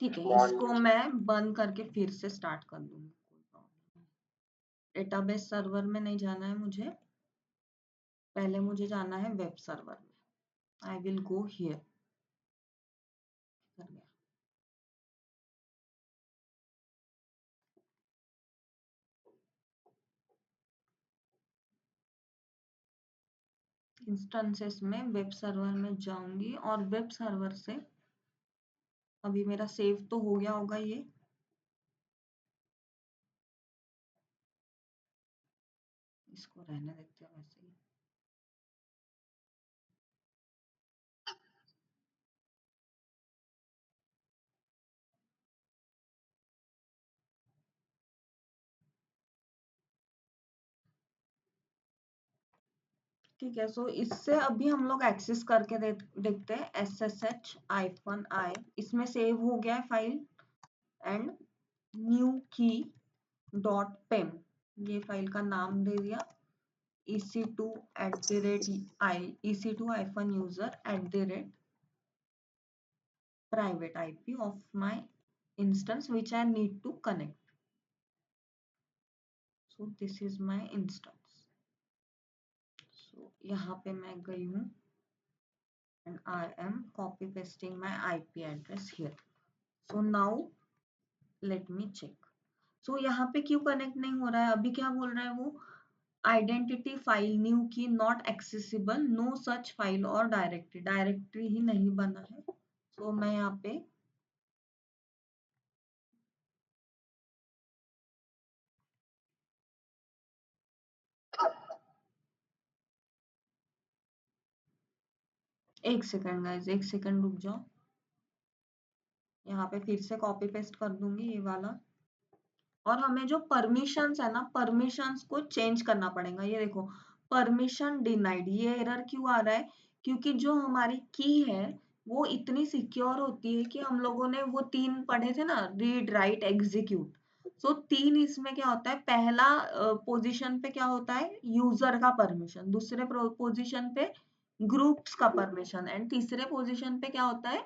ठीक है, स्मॉल। इसको मैं बंद करके फिर से स्टार्ट कर दूंगी, कोई प्रॉब्लम नहीं। डेटाबेस सर्वर में नहीं जाना है मुझे, पहले मुझे जाना है वेब सर्वर में। आई विल गो हियर। कर गया। इंस्टेंसेस में वेब सर्वर में जाऊंगी और वेब सर्वर से अभी मेरा सेव तो हो गया होगा ये। इसको रहने देते हैं वैसे ही। ठीक है, सो इससे अभी हम लोग एक्सेस करके देखते हैं। SSH-i, इसमें सेव हो गया है file, and new key dot पेम, ये फाइल का नाम दे दिया। EC2 at the rate EC2 hyphen user at the rate private IP of my instance which I need to connect. So this is my instance. So यहाँ पे मैं गई हूँ and I am copy pasting my IP address here. So now let me check. So यहाँ पे क्यों connect नहीं हो रहा है? अभी क्या बोल रहा है वो? Identity file new key not accessible, no such file और डायरेक्टरी, डायरेक्टरी ही नहीं बना है. तो मैं यहाँ पे एक सेकंड गाइज, एक सेकंड रुक जाओ. यहाँ पे फिर से कॉपी पेस्ट कर दूंगी ये वाला. और हमें जो परमिशंस है ना, परमिशंस को चेंज करना पड़ेगा. ये देखो परमिशन डिनाइड, ये एरर क्यों आ रहा है? क्योंकि जो हमारी की है वो इतनी सिक्योर होती है कि हम लोगों ने वो 3 पढ़े थे ना, रीड राइट एग्जीक्यूट. सो 3 इसमें क्या होता है? पहला पोजीशन पे क्या होता है? यूजर का परमिशन. दूसरे पोजीशन पे ग्रुप्स का परमिशन. एंड तीसरे पोजीशन पे क्या होता है?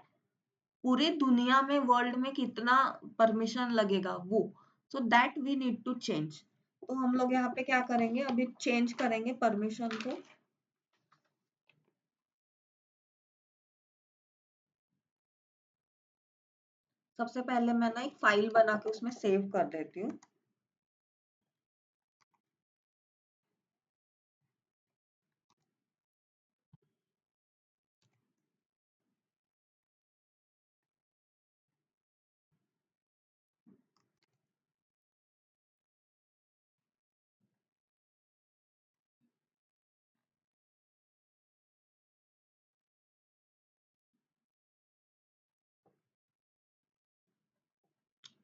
पूरी दुनिया में वर्ल्ड में कितना परमिशन लगेगा वो. So that we need to change. तो हम लोग यहाँ पे क्या करेंगे? अभी चेंज करेंगे परमिशन को. सबसे पहले मैं ना एक फाइल बना के उसमें सेव कर देती हूँ.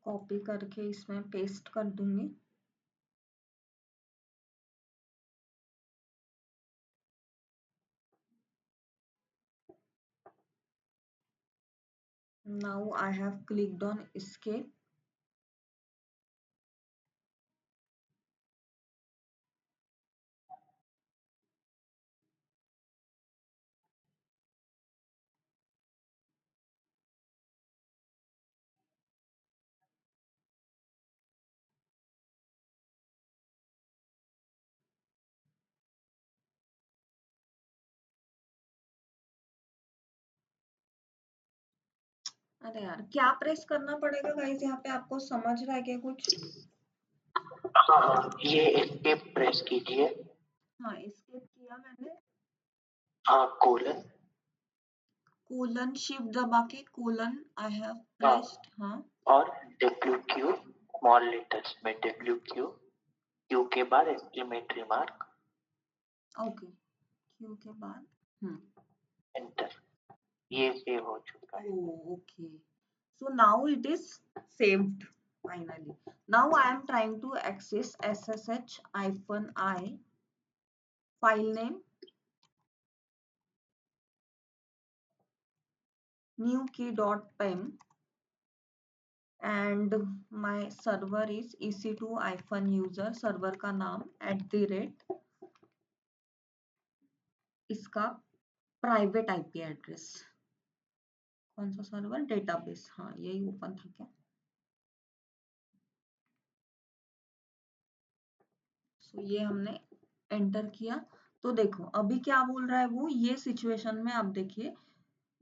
कॉपी करके इसमें पेस्ट कर दूंगी. Now I have clicked on escape. अरे यार, क्या प्रेस करना पड़ेगा गाइस? यहाँ पे आपको समझ रहा है क्या कुछ? हाँ हाँ, ये एस्केप प्रेस कीजिए. हाँ, एस्केप किया मैंने. हाँ, कोलन. कोलन शिफ्ट दबा के कोलन आई हैव हाँ, प्रेस्ड. हाँ. और WQ स्मॉल लेटर्स में WQ, Q के बाद एक्सक्लेमेटरी मार्क, ओके. क्यू के बाद एंटर. ये सेव हो चुका है. Oh, okay. So now it is saved finally. Now I am trying to access ssh-i file name newkey.pem and my server is ec2-user. Server का नाम @ इसका प्राइवेट आईपी एड्रेस. कौन सा सर्वर? डेटाबेस. हाँ, यही ओपन था क्या? सो ये हमने एंटर किया. तो देखो अभी क्या बोल रहा है वो, ये सिचुएशन में आप देखिए,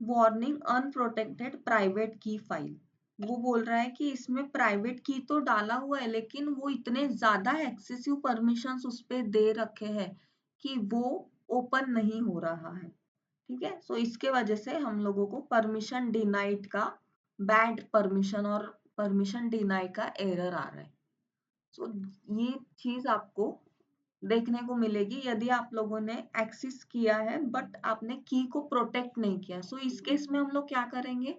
वार्निंग अनप्रोटेक्टेड प्राइवेट की फाइल. वो बोल रहा है कि इसमें प्राइवेट की तो डाला हुआ है लेकिन वो इतने ज्यादा एक्सेसिव परमिशंस उस पे दे रखे हैं कि वो ओपन नहीं हो रहा है. ठीक है. सो इसके वजह से हम लोगों को परमिशन डिनाइड का, बैड परमिशन और परमिशन डिनाई का एरर आ रहा है. सो ये चीज आपको देखने को मिलेगी यदि आप लोगों ने एक्सेस किया है बट आपने की को प्रोटेक्ट नहीं किया. सो इस केस में हम लोग क्या करेंगे?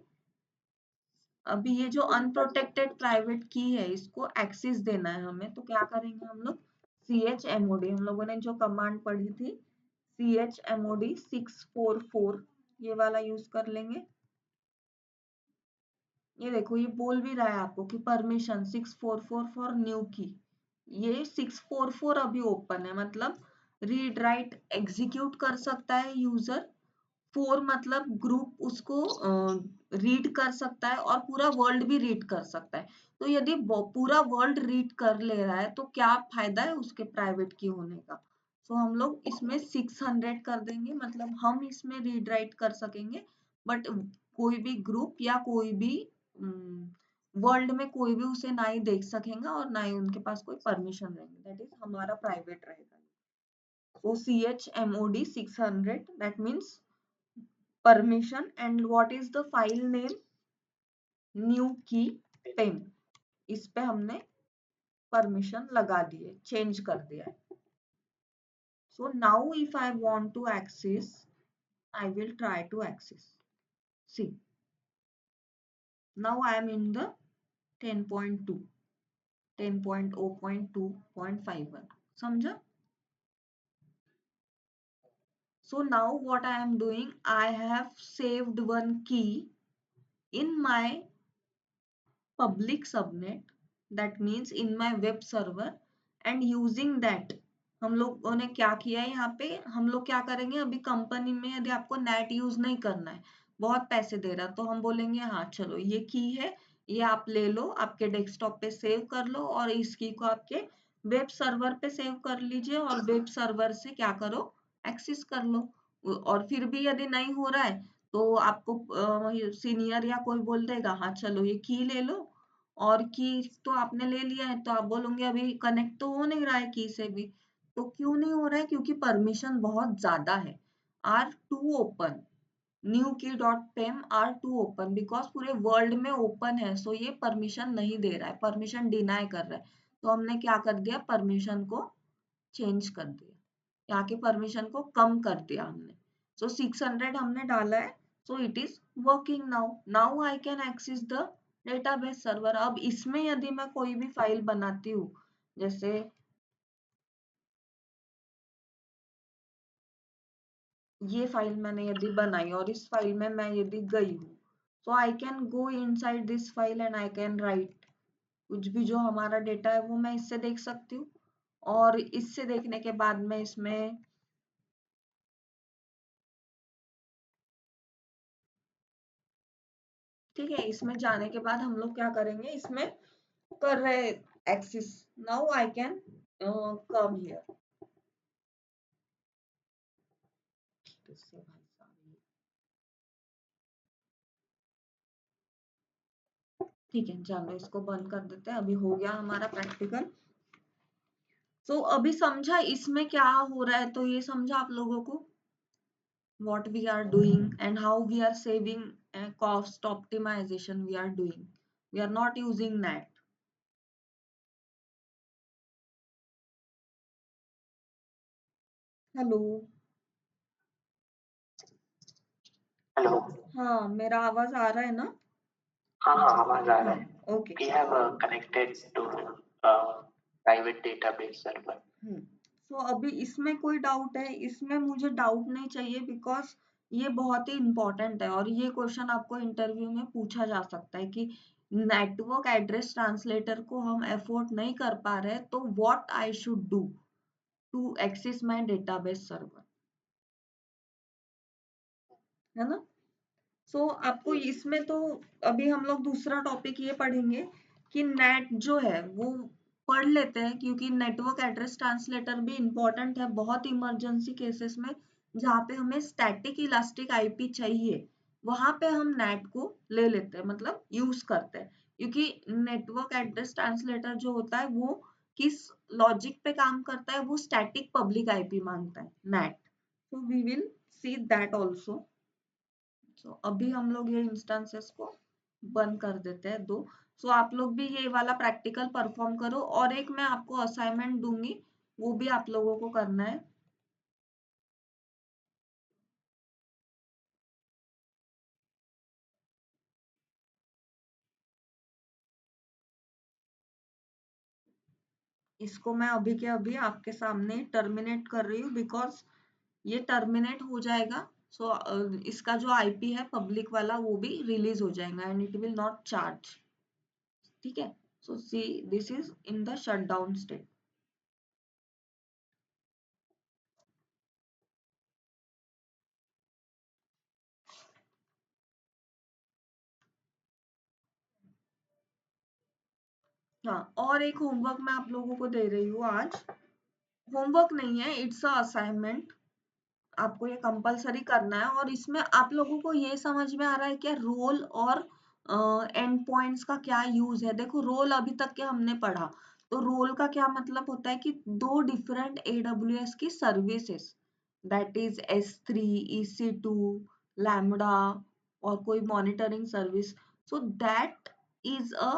अभी ये जो अनप्रोटेक्टेड प्राइवेट की है इसको एक्सेस देना है हमें. तो क्या करेंगे हम लोग? chmod, हम लोगों ने जो कमांड पढ़ी थी chmod 644, ये वाला यूज कर लेंगे. ये देखो ये बोल भी रहा है आपको कि परमिशन 644 फॉर न्यू की. ये 644 अभी ओपन है, मतलब रीड राइट एग्जीक्यूट कर सकता है यूजर। 4 मतलब ग्रुप उसको रीड कर सकता है और पूरा वर्ल्ड भी रीड कर सकता है। तो यदि पूरा वर्ल्ड रीड कर ले रहा है तो क्या फायदा है उसके प्राइवेट की होने का। सो हम लोग इसमें 600 कर देंगे, मतलब हम इसमें रीड राइट कर सकेंगे, बट कोई भी ग्रुप या कोई भी वर्ल्ड में कोई भी उसे ना ही देख सकेगा और ना ही उनके पास कोई परमिशन रहेगी, दैट इज हमारा प्राइवेट रहेगा। So chmod 600, that means permission. And what is the file name? New key pen. इस पे हमने परमिशन लगा दिए, चेंज कर दिया है। So now if I want to access, I will try to access. See, now I am in the 10.2, 10.0.2.51. समझा? So now what I am doing, I have saved one key in my public subnet, that means in my web server, and using that हम लोगों ने क्या किया है, यहाँ पे हम लोग क्या करेंगे, अभी कंपनी में यदि आपको नेट यूज नहीं करना है, बहुत पैसे दे रहा, तो हम बोलेंगे हाँ चलो ये की है, ये आप ले लो, आपके डेस्कटॉप पे सेव कर लो और इस की को आपके वेब सर्वर पे सेव कर लीजिए और वेब सर्वर से क्या करो, एक्सेस कर लो। और फिर भी यदि नहीं हो रहा है तो आपको सीनियर या कोई बोल देगा हाँ चलो ये की ले लो, और की तो आपने ले लिया है तो आप बोलोगे अभी कनेक्ट तो हो नहीं रहा है की से भी। तो क्यों नहीं हो रहा है, क्योंकि परमिशन बहुत ज्यादा है। Are too open, new key dot pem are too open, because पूरे वर्ल्ड में ओपन है, सो ये परमिशन नहीं दे रहा है, परमिशन डिनाई कर रहा है। तो हमने क्या कर दिया, परमिशन को चेंज कर दिया, यहाँ के परमिशन को कम कर दिया हमने। सो 600 हमने डाला है, so it is working now. Now I can access the database server. अब इसमें यदि मैं कोई भी फाइल बनाती हूँ, जैसे ये फाइल मैंने यदि बनाई और इस फाइल में मैं यदि गई हूँ, so I can go inside this file and I can write, कुछ भी जो हमारा डेटा है वो मैं इससे देख सकती हूँ। और इससे देखने के बाद में इसमें ठीक है, इसमें जाने के बाद हम लोग क्या करेंगे, इसमें कर रहे axis, now I can come here. ठीक है, चलो इसको बंद कर देते हैं, अभी हो गया हमारा प्रैक्टिकल। सो अभी समझा इसमें क्या हो रहा है, तो ये समझा आप लोगों को what we are doing and how we are saving cost optimization we are doing. We are not using net. Hello. Hello. हाँ, मेरा आवाज आ रहा है ना? हाँ हाँ, आवाज आ रहा हाँ, है। Okay. We have connected to private database server. सो अभी इसमें कोई डाउट है, इसमें मुझे डाउट नहीं चाहिए, बिकॉज ये बहुत ही इंपॉर्टेंट है और ये क्वेश्चन आपको इंटरव्यू में पूछा जा सकता है कि नेटवर्क एड्रेस ट्रांसलेटर को हम अफोर्ड नहीं कर पा रहे, तो what I should do to access my database server, है ना? सो आपको इसमें तो अभी हम लोग दूसरा टॉपिक ये पढ़ेंगे कि नेट जो है वो पढ़ लेते हैं, क्योंकि नेटवर्क एड्रेस ट्रांसलेटर भी इंपॉर्टेंट है बहुत इमरजेंसी केसेस में, जहाँ पे हमें स्टैटिक इलास्टिक आईपी चाहिए, वहां पे हम नेट को ले लेते हैं, मतलब यूज करते हैं, क्योंकि नेटवर्क एड्रेस ट्रांसलेटर जो होता है वो किस लॉजिक पे काम करता है, वो स्टैटिक पब्लिक आईपी मांगता है, NAT. So we will see that also. So अभी हम लोग ये इंस्टेंसेस को बंद कर देते हैं दो। सो आप लोग भी ये वाला प्रैक्टिकल परफॉर्म करो, और एक मैं आपको असाइनमेंट दूंगी, वो भी आप लोगों को करना है। इसको मैं अभी के अभी आपके सामने टर्मिनेट कर रही हूँ, बिकॉज ये टर्मिनेट हो जाएगा। सो इसका जो आईपी है पब्लिक वाला वो भी रिलीज हो जाएगा and it will not charge. ठीक है, so see, this is in the shutdown state. हाँ, और एक होमवर्क मैं आप लोगों को दे रही हूँ आज। होमवर्क नहीं है, इट्स अ असाइनमेंट। आपको ये कंपलसरी करना है, और इसमें आप लोगों को ये समझ में आ रहा है क्या रोल और एंड पॉइंट्स का क्या यूज है। देखो, रोल अभी तक के हमने पढ़ा, तो रोल का क्या मतलब होता है कि दो डिफरेंट एडब्ल्यूएस की services, that is S3, EC2, lambda, और कोई monitoring service. So that is a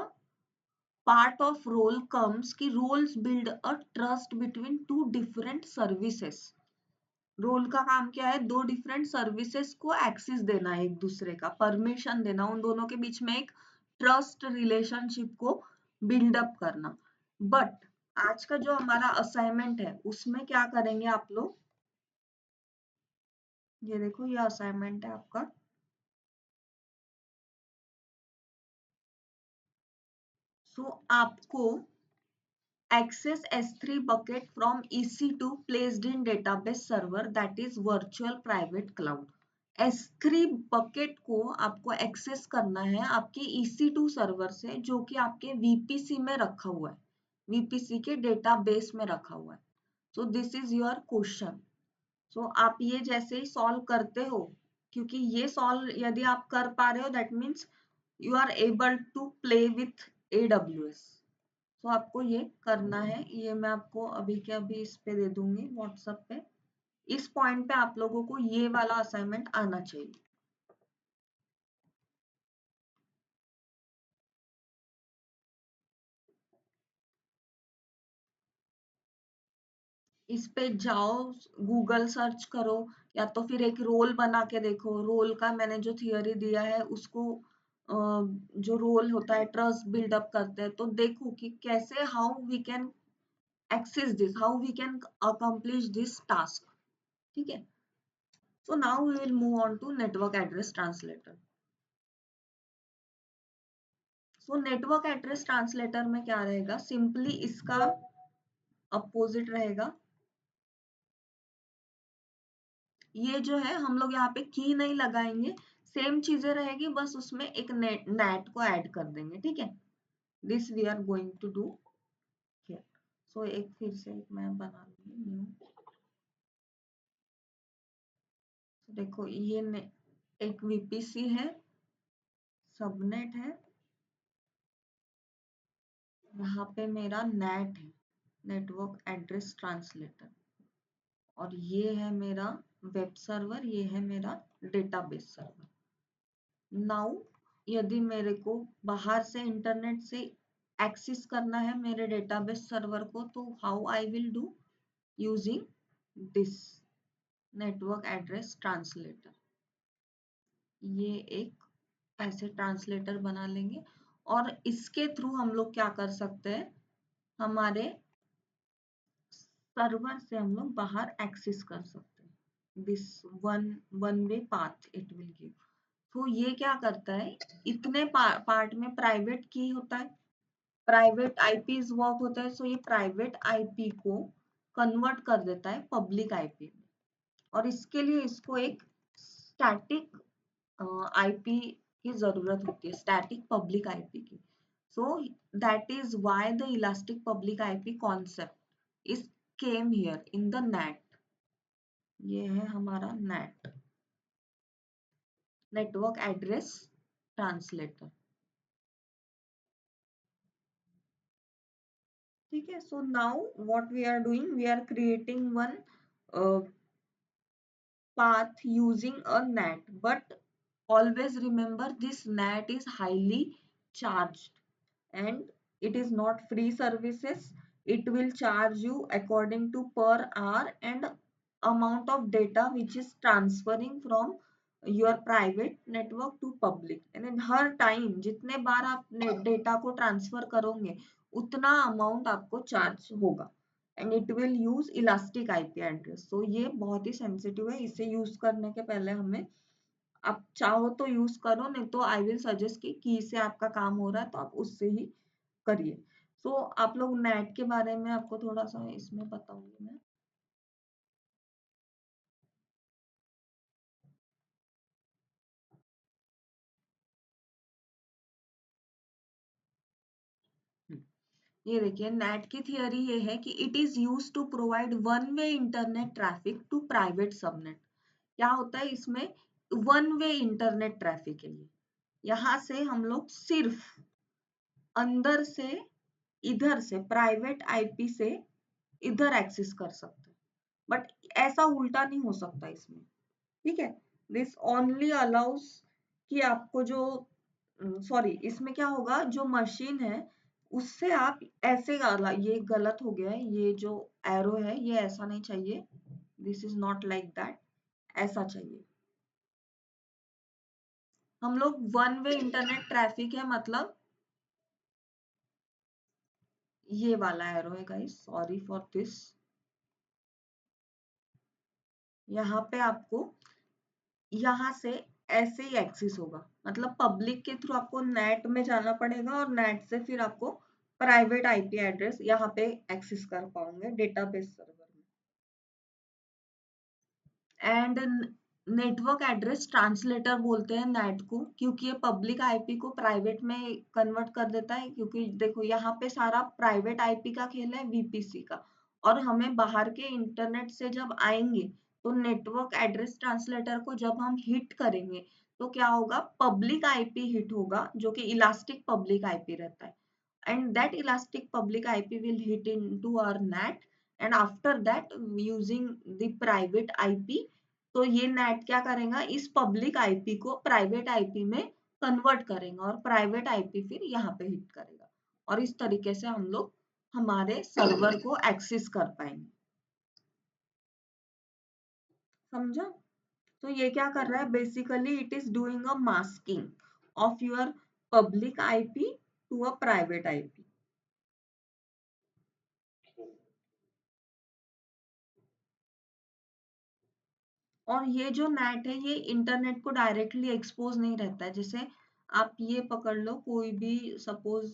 part of role comes कि roles build a trust between two different services. Role का काम क्या है, दो डिफरेंट सर्विसेज को एक्सेस देना है, एक दूसरे का परमिशन देना, उन दोनों के बीच में एक ट्रस्ट रिलेशनशिप को बिल्डअप करना। बट आज का जो हमारा असाइनमेंट है उसमें क्या करेंगे आप लोग, ये देखो, ये असाइनमेंट है आपका। सो आपको access S3 bucket from EC2 placed in database server, that is virtual private cloud। S3 bucket को आपको एक्सेस करना है आपके EC2 सर्वर से, जो कि आपके VPC में रखा हुआ है, VPC के डेटाबेस में रखा हुआ है। So this is your question. So आप ये जैसे ही सॉल्व करते हो, क्योंकि ये सॉल्व यदि आप कर पा रहे हो, that means you are able to play with AWS। तो आपको ये करना है, ये मैं आपको अभी के अभी इस पे दे दूंगी व्हाट्सएप पे। इस पॉइंट पे आप लोगों को ये वाला असाइनमेंट आना चाहिए। इस पे जाओ, गूगल सर्च करो, या तो फिर एक रोल बना के देखो। रोल का मैंने जो थियरी दिया है उसको, जो रोल होता है ट्रस्ट बिल्डअप करते हैं, तो देखो कि कैसे, how we can access this, how we can accomplish this task. ठीक है। So now we will move on to network address translator. सो नेटवर्क एड्रेस ट्रांसलेटर में क्या रहेगा, सिंपली इसका अपोजिट रहेगा। ये जो है, हम लोग यहाँ पे की नहीं लगाएंगे, सेम चीजें रहेगी, बस उसमें एक नेट को ऐड कर देंगे। ठीक है, this we are going to do here. So एक फिर से एक मैं बना लूंगी न्यू। देखो, ये एक VPC है, सबनेट है, यहाँ पे मेरा नेट है, नेटवर्क एड्रेस ट्रांसलेटर, और ये है मेरा वेब सर्वर, ये है मेरा डेटाबेस सर्वर। नाउ यदि मेरे को बाहर से इंटरनेट से एक्सेस करना है मेरे डेटाबेस सर्वर को, तो how I will do, using this network address translator. ये एक ऐसे ट्रांसलेटर बना लेंगे, और इसके थ्रू हम लोग क्या कर सकते हैं, हमारे सर्वर से हम लोग बाहर एक्सेस कर सकते हैं। This one way path it will give. तो ये क्या करता है, इतने पार्ट में प्राइवेट की होता है, प्राइवेट आईपीज वर्क होता है। सो ये प्राइवेट आईपी को कन्वर्ट कर देता है पब्लिक आईपी में, और इसके लिए इसको एक स्टैटिक आईपी की जरूरत होती है, स्टैटिक पब्लिक आईपी की। So that is why the elastic public IP concept is came here in the NAT. ये है हमारा नेट, नेटवर्क एड्रेस ट्रांसलेटर। ठीक है। So now what we are doing, we are creating one path using a net, but always remember this net is highly charged, and it is not free services. It will charge you according to per hour and amount of data which is transferring from your private network to public, and her time जितने बार आप data को transfer करोगे उतना amount आपको charge होगा, and it will use elastic IP address. तो ये बहुत ही सेंसिटिव है, इसे यूज करने के पहले हमें, आप चाहो तो यूज करो, नहीं तो आई विल सजेस्ट कि की से आपका काम हो रहा है तो आप उससे ही करिए। सो आप लोग नेट के बारे में आपको थोड़ा सा इसमें बताऊंगी मैं। ये देखिए नेट की थियरी ये है कि it is use to provide one way internet traffic to private subnet. क्या होता है इसमें, वन वे इंटरनेट ट्रैफिक के लिए यहाँ से हम लोग सिर्फ अंदर से इधर से प्राइवेट आईपी से इधर एक्सेस कर सकते हैं, बट ऐसा उल्टा नहीं हो सकता इसमें। ठीक है, दिस ओनली अलाउस कि आपको जो सॉरी इसमें क्या होगा, जो मशीन है उससे आप ऐसे ये गलत हो गया है, ये जो एरो है ये ऐसा नहीं चाहिए, this is not like that, ऐसा चाहिए। हम लोग वन वे इंटरनेट ट्रैफिक है मतलब ये वाला एरो है गाइस, सॉरी फॉर दिस। यहाँ पे आपको यहाँ से ऐसे ही एक्सेस होगा, मतलब पब्लिक के थ्रू आपको नेट में जाना पड़ेगा और नेट से फिर आपको प्राइवेट आईपी एड्रेस यहाँ पे एक्सेस कर पाओगे डेटाबेस सर्वर में। एंड नेटवर्क एड्रेस ट्रांसलेटर बोलते हैं नेट को, क्योंकि ये पब्लिक आईपी को प्राइवेट में कन्वर्ट कर देता है। क्योंकि देखो यहाँ पे सारा प्राइवेट आईपी का खेल है, वीपीसी का, और हमें बाहर के इंटरनेट से जब आएंगे तो नेटवर्क एड्रेस ट्रांसलेटर को जब हम हिट करेंगे तो क्या होगा, पब्लिक आईपी हिट होगा जो कि इलास्टिक पब्लिक आईपी रहता है, and that elastic public IP will hit into our NAT, and after that using the private IP, तो ये नेट क्या करेगा, इस पब्लिक आईपी को प्राइवेट आईपी में कन्वर्ट करेगा और प्राइवेट आईपी फिर यहाँ पे हिट करेगा, और इस तरीके से हम लोग हमारे सर्वर को एक्सेस कर पाएंगे। समझा? तो ये क्या कर रहा है, basically it is doing a masking of your public IP to a private IP. और ये जो नेट है ये इंटरनेट को डायरेक्टली एक्सपोज नहीं रहता है। जैसे आप ये पकड़ लो, कोई भी सपोज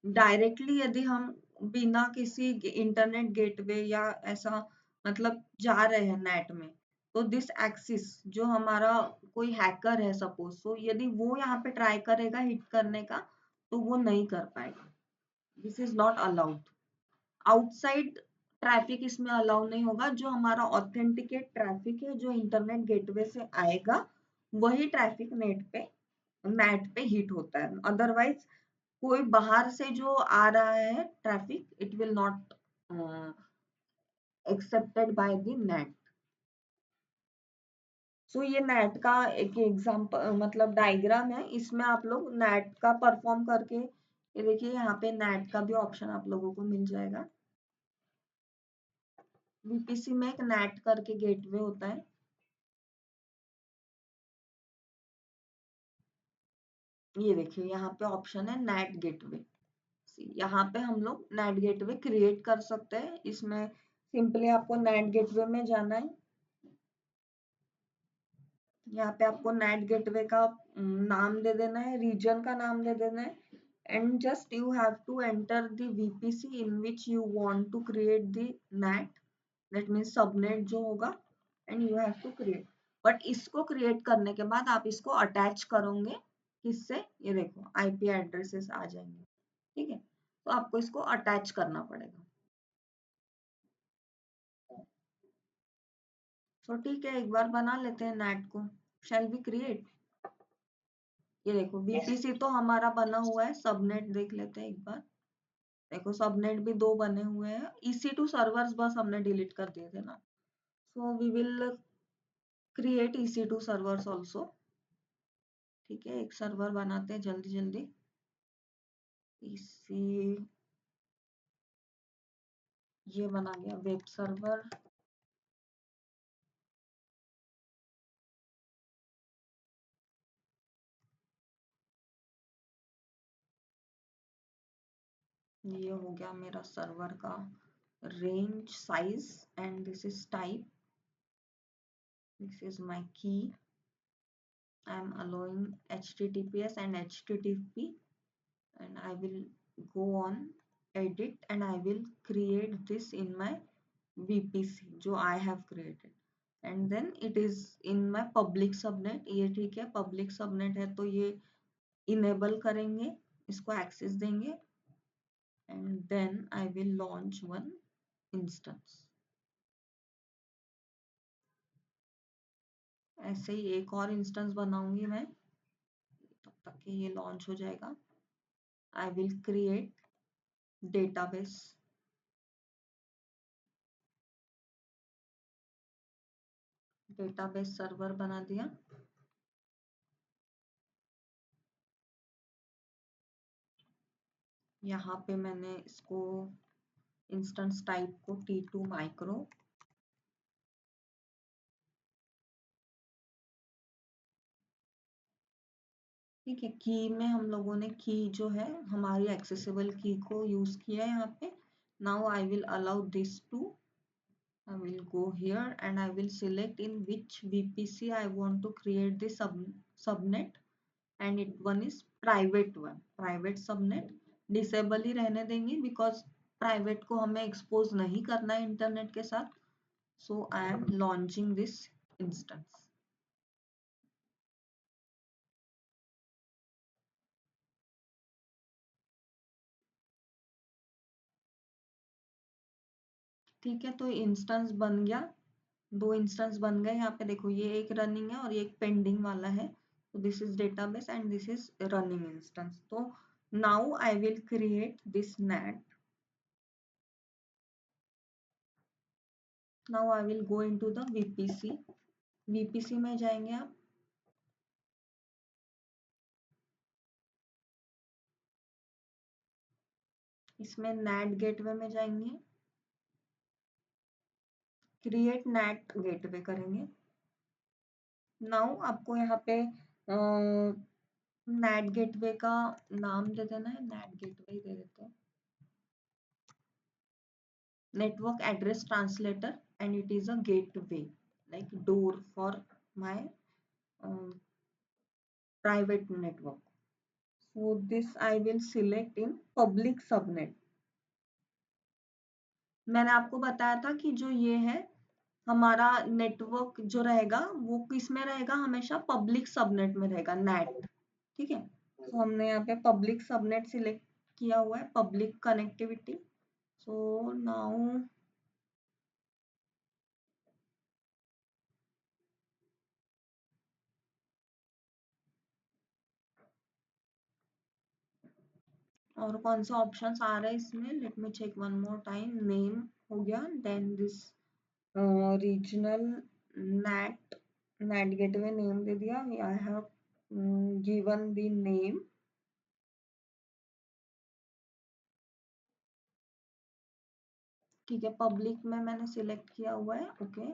डायरेक्टली यदि हम बिना किसी इंटरनेट गेटवे या ऐसा मतलब जा रहे हैं नेट में, तो दिस एक्सिस जो हमारा कोई हैकर है सपोज, तो यदि वो यहाँ पे ट्राई करेगा हिट करने का तो वो नहीं कर पाएगा, this is not allowed. Outside traffic इसमें अलाउ नहीं होगा, जो हमारा ऑथेंटिकेट ट्रैफिक है जो इंटरनेट गेटवे से आएगा वही ट्रैफिक नेट पे हिट होता है। अदरवाइज कोई बाहर से जो आ रहा है traffic, it will not accepted by the net. So ये नेट का एक एग्जांपल मतलब डायग्राम है, इसमें आप लोग नेट का परफॉर्म करके ये देखिए, यहाँ पे नेट का भी ऑप्शन आप लोगों को मिल जाएगा। वीपीसी में एक नेट करके गेटवे होता है, ये देखिए यहाँ पे ऑप्शन है नेट गेटवे। यहाँ पे हम लोग नेट गेटवे क्रिएट कर सकते हैं। इसमें सिंपली आपको नेट गेटवे में जाना है, यहाँ पे आपको नेट गेटवे का नाम दे देना है, रीजन का नाम दे देना है, and just you have to enter the VPC in which you want to create the NAT, that means subnet जो होगा, and you have to create. But इसको क्रिएट करने के बाद आप इसको अटैच करोगे किससे, ये देखो आईपी एड्रेसेस आ जाएंगे। ठीक है, तो आपको इसको अटैच करना पड़ेगा। तो ठीक है, एक बार बना लेते हैं नेट को, शैल बी क्रिएट। ये देखो वीपीसी तो हमारा बना हुआ है, सबनेट देख लेते हैं एक बार। देखो सबनेट भी दो बने हुए हैं, EC2 सर्वर्स बस हमने डिलीट कर दिए थे ना, so we will create EC2 servers also. ठीक है, एक सर्वर बनाते हैं जल्दी जल्दी। EC ये बना गया वेब सर्वर। ये हो गया मेरा सर्वर का range size, and this is type, this is my की, I am allowing HTTPS and HTTP, and I will go on edit and I will create this in my VPC जो I have created, and then it is in my public subnet। ये ठीक है, public subnet है तो ये enable करेंगे, इसको access देंगे, and then I will launch one instance. ऐसे ही एक और इंस्टेंस बनाऊंगी मैं, तब तक के ये लॉन्च हो जाएगा. I will create database. Database server बना दिया. यहाँ पे मैंने इसको इंस्टेंस टाइप को T2 माइक्रो, ठीक है. की में हम लोगों ने की जो है हमारी एक्सेसिबल की को यूज किया है यहाँ पे. Now I will allow this to, I will go here and I will select in which VPC I want to create the subnet, and it one is private one, private subnet. Disable ही रहने देंगे because private को हमें expose नहीं करना है internet के साथ. So I am launching this instance. ठीक है, तो इंस्टेंस बन गया. 2 इंस्टेंस बन गए. यहाँ पे देखो ये एक रनिंग है और ये एक पेंडिंग वाला है. तो this is database and this is running instance. तो now I will create this net. Now I will go into the VPC. VPC में जाएंगे आप. इसमें नेट गेटवे में जाएंगे. क्रिएट नेट गेटवे करेंगे. नाउ आपको यहाँ पे नेट गेटवे का नाम दे देना है. नेट गेटवे ही दे देते हैं. Network address translator, and it is a gateway, like door for my private network. So this I will select in public subnet. मैंने आपको बताया था कि जो ये है हमारा नेटवर्क जो रहेगा वो किस में रहेगा, हमेशा पब्लिक सबनेट में रहेगा, नेट. ठीक है. तो हमने यहाँ पे पब्लिक सबनेट सिलेक्ट किया हुआ है, पब्लिक कनेक्टिविटी. सो नाउ और कौन सा ऑप्शंस आ रहे हैं इसमें, let me check one more time. Name हो गया, then this regional net, net gateway name दे दिया. I have given the name. ठीक है, पब्लिक में मैंने सिलेक्ट किया हुआ है. Okay,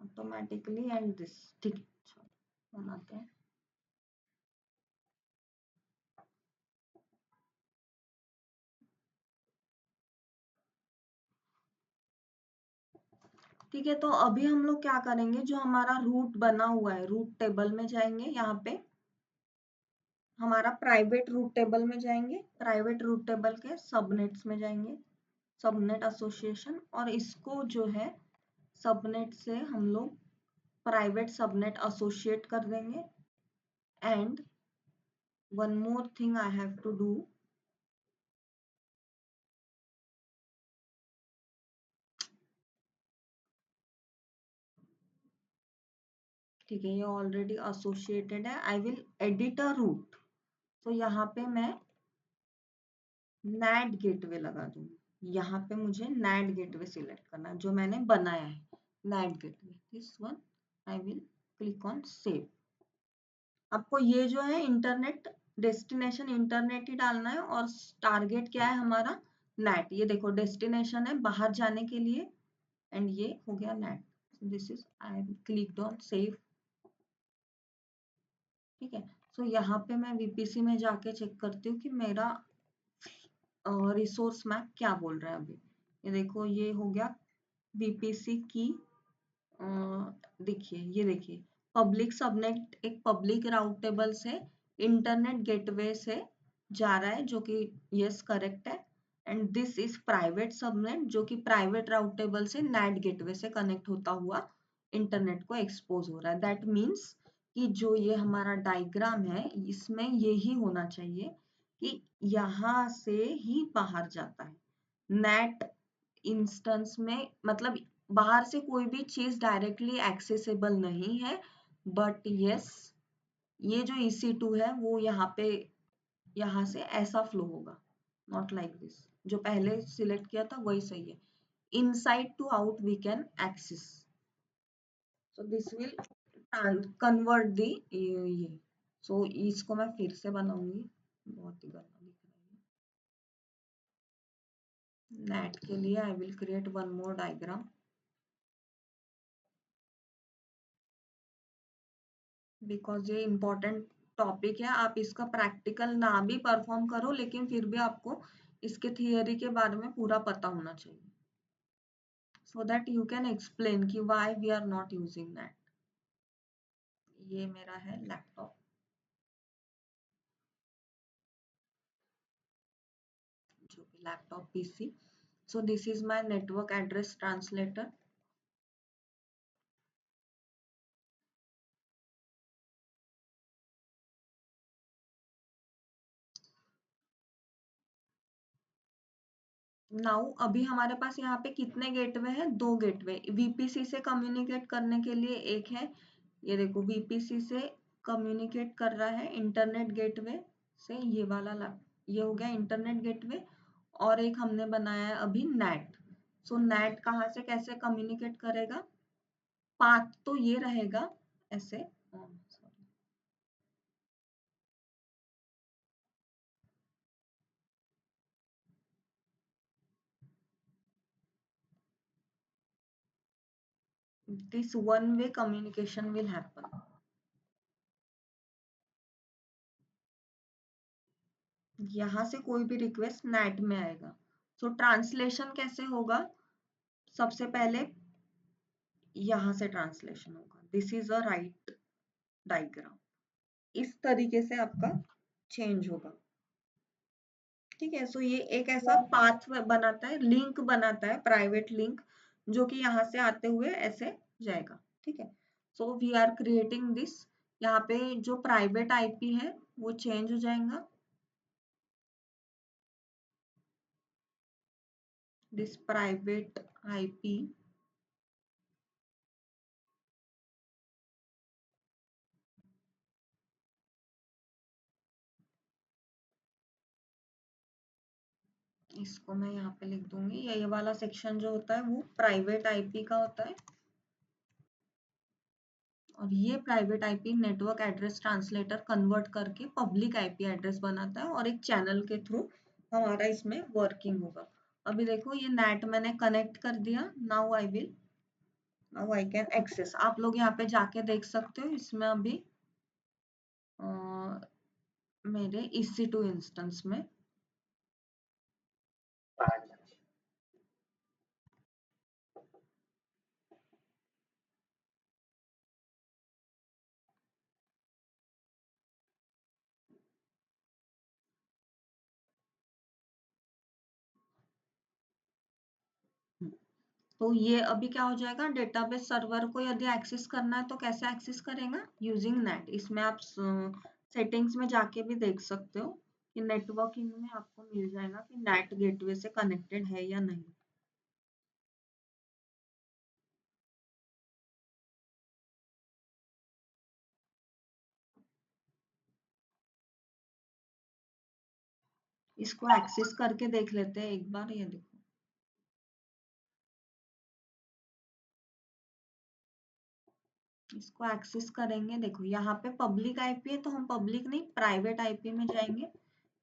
automatically and this. ठीक है, बनाते हैं. ठीक है, तो अभी हम लोग क्या करेंगे, जो हमारा रूट बना हुआ है, रूट टेबल में जाएंगे. यहाँ पे हमारा प्राइवेट रूट टेबल में जाएंगे. प्राइवेट रूट टेबल के सबनेट्स में जाएंगे, सबनेट एसोसिएशन, और इसको जो है सबनेट से हम लोग प्राइवेट सबनेट एसोसिएट कर देंगे. And one more thing I have to do. ठीक है, ये ऑलरेडी एसोसिएटेड है. I will edit a route. तो यहाँ पे मैं नेट गेटवे लगा दूंगी. यहाँ पे मुझे नेट गेटवे सिलेक्ट करना है जो मैंने बनाया है, net gateway, this one. I will click on save. आपको ये जो है इंटरनेट डेस्टिनेशन इंटरनेट ही डालना है और टारगेट क्या है हमारा, नेट. ये देखो डेस्टिनेशन है बाहर जाने के लिए एंड ये हो गया net. This is I clicked on save. ठीक है, सो यहाँ पे मैं VPC में जाके चेक करती हूँ कि मेरा रिसोर्स मैप क्या बोल रहा है अभी. ये देखो ये हो गया VPC की. देखिए, ये देखिए पब्लिक सबनेट एक पब्लिक राउट टेबल से इंटरनेट गेटवे से जा रहा है, जो कि यस करेक्ट है. And this is private subnet जो कि प्राइवेट राउट टेबल से नेट गेटवे से कनेक्ट होता हुआ इंटरनेट को एक्सपोज हो रहा है. दैट मीन्स कि जो ये हमारा डायग्राम है इसमें यही होना चाहिए कि यहाँ से ही बाहर जाता है। नेट इंस्टेंस में मतलब बाहर से कोई भी चीज डायरेक्टली एक्सेसिबल नहीं है, बट यस ये जो EC2 है वो यहाँ से ऐसा फ्लो होगा, नॉट लाइक दिस। जो पहले सिलेक्ट किया था वही सही है। Inside to out we can access, so this will convert the ये। सो इसको मैं फिर से बनाऊंगी, बहुत ही गंदा दिख रहा है। नेट के लिए आई will create one more diagram, because ये इम्पोर्टेंट टॉपिक है। आप इसका प्रैक्टिकल ना भी परफॉर्म करो लेकिन फिर भी आपको इसके थियरी के बारे में पूरा पता होना चाहिए, so that you can explain कि why we are not using that. ये मेरा है लैपटॉप, जो कि laptop PC। So this is my network address translator. Now अभी हमारे पास यहाँ पे कितने गेटवे हैं? 2 गेटवे। VPC से कम्युनिकेट करने के लिए एक है, ये देखो VPC से कम्युनिकेट कर रहा है इंटरनेट गेटवे से, ये वाला ये हो गया इंटरनेट गेटवे। और एक हमने बनाया है अभी नेट। सो नेट कहाँ से कैसे कम्युनिकेट करेगा? पाथ तो ये रहेगा ऐसे, this one way communication will happen। यहाँ से कोई भी रिक्वेस्ट नेट में आएगा। सो ट्रांसलेशन कैसे होगा? सबसे पहले यहाँ से ट्रांसलेशन होगा, this is a right diagram. इस तरीके से आपका चेंज होगा, ठीक है। सो ये एक ऐसा पाथ बनाता है, लिंक बनाता है, प्राइवेट लिंक, जो कि यहाँ से आते हुए ऐसे जाएगा, ठीक है। So we are creating this. यहाँ पे जो प्राइवेट IP है वो चेंज हो जाएगा, दिस प्राइवेट IP। इसको मैं यहाँ पे लिख दूंगी, ये वाला सेक्शन जो होता है वो प्राइवेट IP का होता है, और ये private IP network address translator convert करके पब्लिक IP एड्रेस बनाता है, और एक चैनल के थ्रू हमारा इसमें वर्किंग होगा। अभी देखो ये नेट मैंने कनेक्ट कर दिया। Now I can access. आप लोग यहाँ पे जाके देख सकते हो, इसमें अभी मेरे EC2 इंस्टेंस में अच्छा। तो ये अभी क्या हो जाएगा, डेटाबेस सर्वर को यदि एक्सेस करना है तो कैसे एक्सेस करेगा? Using net. इसमें आप सेटिंग्स में जाके भी देख सकते हो कि नेटवर्किंग में आपको मिल जाएगा कि नेट गेटवे से कनेक्टेड है या नहीं। इसको एक्सेस करके देख लेते हैं एक बार, ये देखो। इसको एक्सेस करेंगे, देखो यहाँ पे पब्लिक IP है तो हम पब्लिक नहीं प्राइवेट IP में जाएंगे,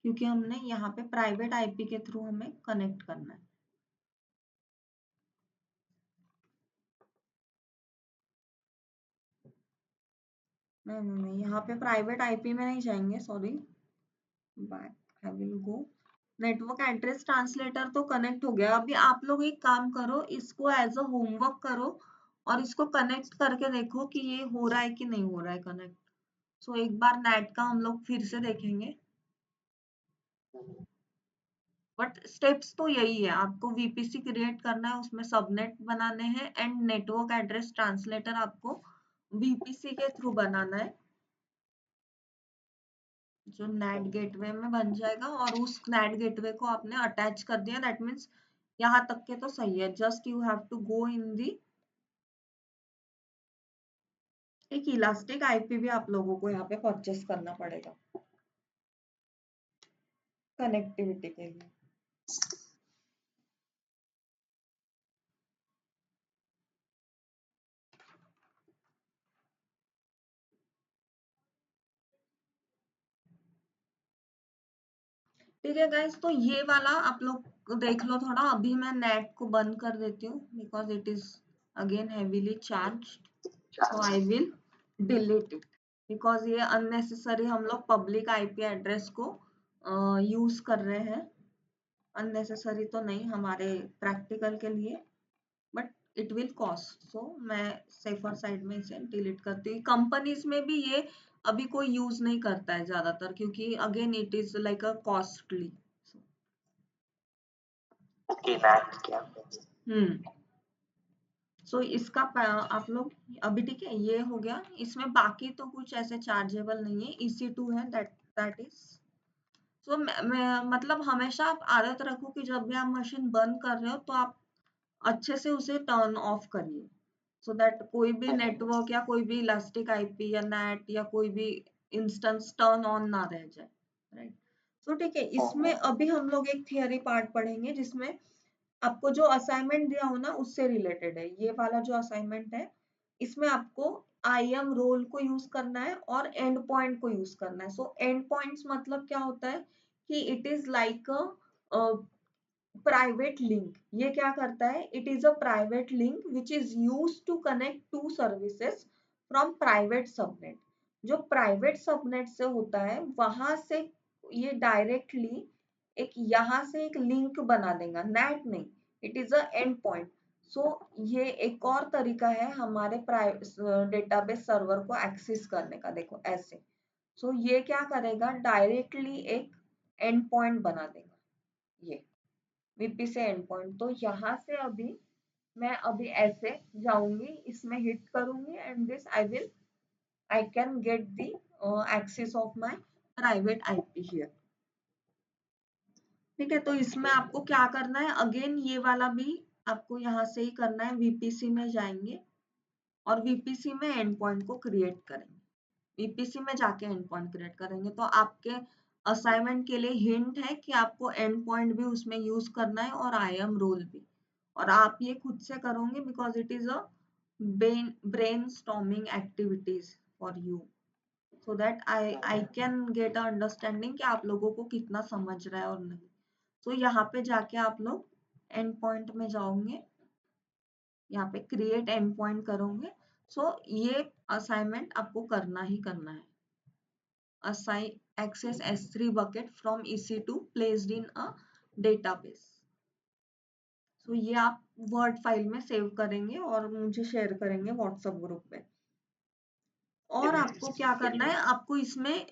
क्योंकि हमने यहाँ पे प्राइवेट IP के थ्रू हमें कनेक्ट करना है। नहीं, यहाँ पे प्राइवेट IP में नहीं जाएंगे, sorry, back I will go. Network address translator तो कनेक्ट हो गया। अभी आप लोग एक काम करो, इसको एज अ होमवर्क करो और इसको कनेक्ट करके देखो कि ये हो रहा है कि नहीं हो रहा है कनेक्ट। सो एक बार नेट का हम लोग फिर से देखेंगे, बट स्टेप्स तो यही है। आपको VPC क्रिएट करना है, उसमें सबनेट बनाने हैं, एंड नेटवर्क एड्रेस ट्रांसलेटर आपको VPC के थ्रू बनाना है। जो नेट गेटवे में बन जाएगा, और उस नेट गेटवे को आपने अटैच कर दिया, दैट मीन्स यहाँ तक के तो सही है। Just you have to go in the, एक इलास्टिक आईपी भी आप लोगों को यहाँ पे परचेस करना पड़ेगा कनेक्टिविटी के लिए। ठीक है गाइस, तो ये वाला आप लोग देख लो थोड़ा। अभी मैं नेट को बंद कर देती हूँ because it is again heavily charged, so I will delete it because ये अननेसेसरी हम लोग पब्लिक आईपी एड्रेस को यूज कर रहे हैं। अननेसेसरी तो नहीं हमारे प्रैक्टिकल के लिए, बट इट विल कॉस्ट, सो मैं सेफर साइड में इसे डिलीट करती हूँ। कंपनीज में भी ये अभी कोई यूज नहीं करता है ज्यादातर, क्योंकि again it is like a costly. Okay math क्या सो इसका आप लोग अभी, ठीक है, ये हो गया। इसमें बाकी तो कुछ ऐसे चार्जेबल नहीं है, EC2 है, दैट इज। सो मतलब हमेशा आप आदत रखो कि जब भी आप मशीन बंद कर रहे हो तो आप अच्छे से उसे टर्न ऑफ करिए, सो दैट कोई भी नेटवर्क या कोई भी इलास्टिक आईपी या नेट या कोई भी इंस्टेंस टर्न ऑन ना रह जाए, राइट। सो ठीक है, इसमें अभी हम लोग एक थियरी पार्ट पढ़ेंगे जिसमें आपको जो असाइनमेंट दिया हो ना उससे रिलेटेड है। ये वाला जो असाइनमेंट है, इसमें आपको IAM रोल को यूज करना है और एंड पॉइंट को यूज करना है। सो एंड पॉइंट्स मतलब क्या होता है कि it is like a private link. ये क्या करता है, it is a private link which is use to connect to services from private subnet. जो प्राइवेट सबनेट से होता है वहां से ये डायरेक्टली एक यहाँ से एक लिंक बना देगा, नेट नहीं, it is a end point. So ये एक और तरीका है हमारे डेटाबेस सर्वर को एक्सेस करने का, देखो ऐसे। सो ये क्या करेगा, डायरेक्टली एक एंड पॉइंट बना देगा, ये VP से एंड पॉइंट। तो यहाँ से अभी मैं अभी ऐसे जाऊंगी, इसमें हिट करूंगी and this I can get the access of my private IP here. ठीक है, तो इसमें आपको क्या करना है, अगेन ये वाला भी आपको यहाँ से ही करना है। VPC में जाएंगे और VPC में एंड पॉइंट को क्रिएट करेंगे। VPC में जाके एंड पॉइंट क्रिएट करेंगे। तो आपके असाइनमेंट के लिए हिंट है कि आपको एंड पॉइंट भी उसमें यूज करना है और IAM रोल भी, और आप ये खुद से करोगे because it is a brain storming activities for you, so that I can get a understanding कि आप लोगों को कितना समझ रहा है और नहीं। तो यहाँ पे जाके आप लोग एंड पॉइंट में जाओगे, यहाँ पे क्रिएट एंड पॉइंट करोगे। सो ये असाइनमेंट आपको करना ही करना है। assign access S3 bucket from EC2 placed in a database। so ये आप वर्ड फाइल में सेव करेंगे और मुझे शेयर करेंगे व्हाट्सएप ग्रुप पे। और आपको क्या करना है, आपको इसमें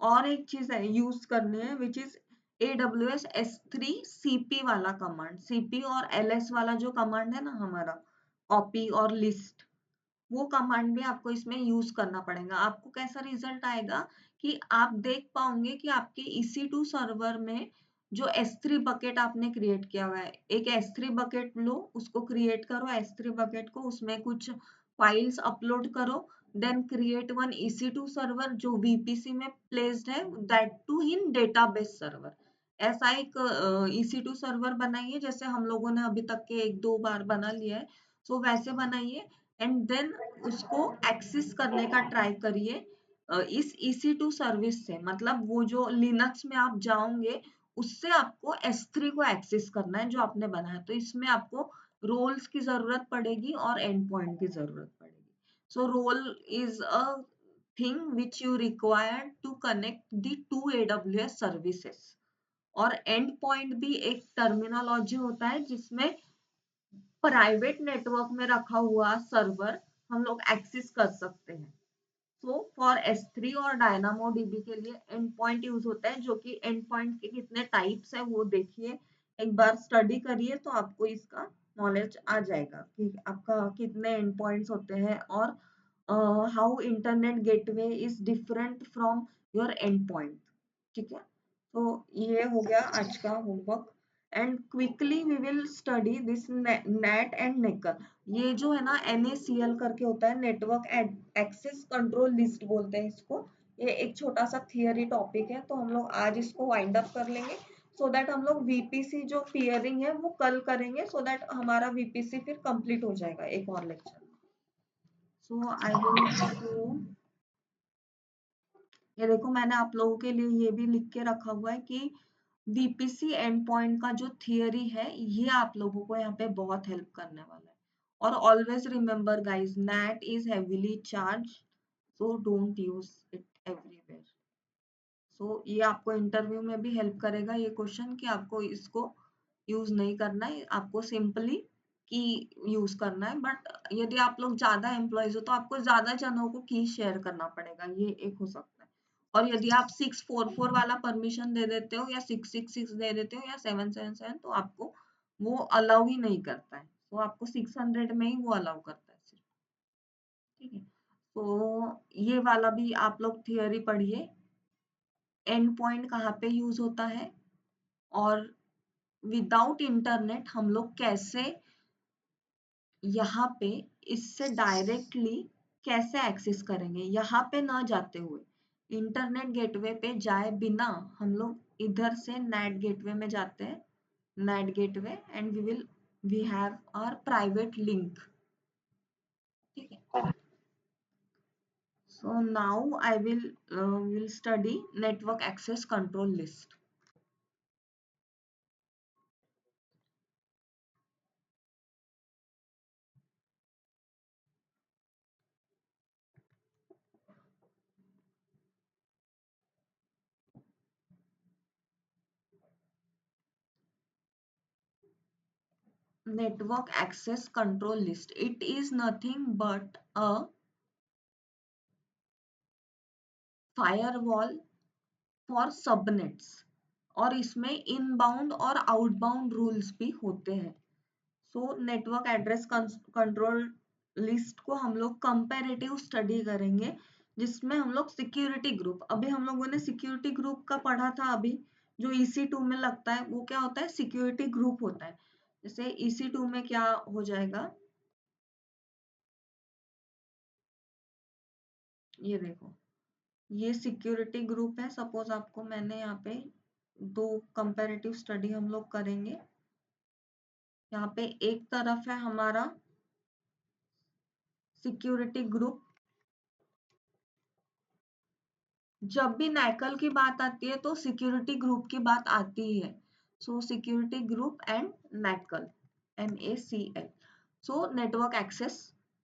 और एक चीज है यूज करनी है which is AWS S3 CP वाला कमांड। CP और LS वाला जो कमांड है ना हमारा, कॉपी और लिस्ट, वो कमांड भी आपको इसमें यूज करना पड़ेगा। आपको कैसा रिजल्ट आएगा कि आप देख पाओगे कि आपके EC2 सर्वर में जो S3 बकेट आपने क्रिएट किया हुआ है, एक S3 बकेट लो, उसको क्रिएट करो S3 बकेट को, उसमें कुछ फाइल्स अपलोड करो, then create one EC2 server जो VPC में प्लेस्ड है, that too in database server. ऐसा एक EC2 सर्वर बनाइए जैसे हम लोगों ने अभी तक के एक दो बार बना लिया है, सो वैसे बनाइए एंड देन उसको एक्सेस करने का ट्राई करिए इस EC2 सर्विस से। मतलब वो जो लिनक्स में आप जाओगे उससे आपको S3 को एक्सेस करना है जो आपने बनाया। तो इसमें आपको रोल्स की जरूरत पड़ेगी और एंड पॉइंट की जरूरत पड़ेगी। So role is a thing which you require to connect the to AWS services, और एंड पॉइंट भी एक टर्मिनोलॉजी होता है जिसमें प्राइवेट नेटवर्क में रखा हुआ सर्वर हम लोग एक्सेस कर सकते हैं। सो फॉर S3 और DynamoDB के लिए एंड पॉइंट यूज होता है, जो कि एंड पॉइंट के कितने टाइप्स है वो देखिए, एक बार स्टडी करिए तो आपको इसका नॉलेज आ जाएगा कि आपका कितने एंड पॉइंट्स होते हैं, और how internet gateway is different from your end point. ठीक है, तो ये हो गया आज का homework. And quickly we will study this net and NACL. ये जो है ना NaCl करके होता है, नेटवर्क एक्सेस कंट्रोल लिस्ट बोलते हैं इसको। ये एक छोटा सा थियरी टॉपिक है, तो हम लोग आज इसको वाइंड अप कर लेंगे, सो दैट हम लोग VPC जो पियरिंग है वो कल करेंगे, सो दैट हमारा VPC फिर कंप्लीट हो जाएगा एक और लेक्चर में। सो आई विल शो, ये देखो मैंने आप लोगों के लिए ये भी लिख के रखा हुआ है कि VPC एंड पॉइंट का जो थियरी है ये आप लोगों को यहाँ पे बहुत हेल्प करने वाला है। और always remember guys, net is heavily charge, so don't use it everywhere. So ये आपको इंटरव्यू में भी हेल्प करेगा ये क्वेश्चन, कि आपको इसको यूज नहीं करना है, आपको सिंपली की यूज करना है। बट यदि आप लोग ज्यादा एम्प्लॉयज हो तो आपको ज्यादा जनों को की शेयर करना पड़ेगा, ये एक हो सकता है। और यदि आप 644 वाला परमिशन दे देते हो या 666 दे देते हो या 777, तो आपको वो अलाउ ही नहीं करता है, तो आपको 600 में ही वो अलाउ करता है सिर्फ। ठीक है, तो ये वाला भी आप लोग थियरी पढ़िए, एंड पॉइंट कहाँ पे यूज होता है, और विदाउट इंटरनेट हम लोग कैसे यहाँ पे इससे डायरेक्टली कैसे एक्सेस करेंगे, यहाँ पे ना जाते हुए इंटरनेट गेटवे पे जाए बिना हम लोग इधर से नेट गेटवे में जाते हैं, NAT gateway, and we have our private link. ठीक है, so now I will study network access control list. Network access control list, it is nothing but a firewall for subnets, और इसमें inbound और outbound rules भी होते हैं। सो network address control list को हम लोग कंपैरेटिव स्टडी करेंगे, जिसमें हम लोग सिक्योरिटी ग्रुप, अभी हम लोगों ने सिक्योरिटी ग्रुप का पढ़ा था, अभी जो EC2 में लगता है वो क्या होता है, सिक्योरिटी ग्रुप होता है। जैसे EC2 में क्या हो जाएगा, ये देखो, ये सिक्योरिटी ग्रुप है। सपोज आपको मैंने यहाँ पे दो कंपैरेटिव स्टडी हम लोग करेंगे। यहाँ पे एक तरफ है हमारा सिक्योरिटी ग्रुप, जब भी नैकल की बात आती है तो सिक्योरिटी ग्रुप की बात आती ही है। So security group and NACL, NaCl। So network access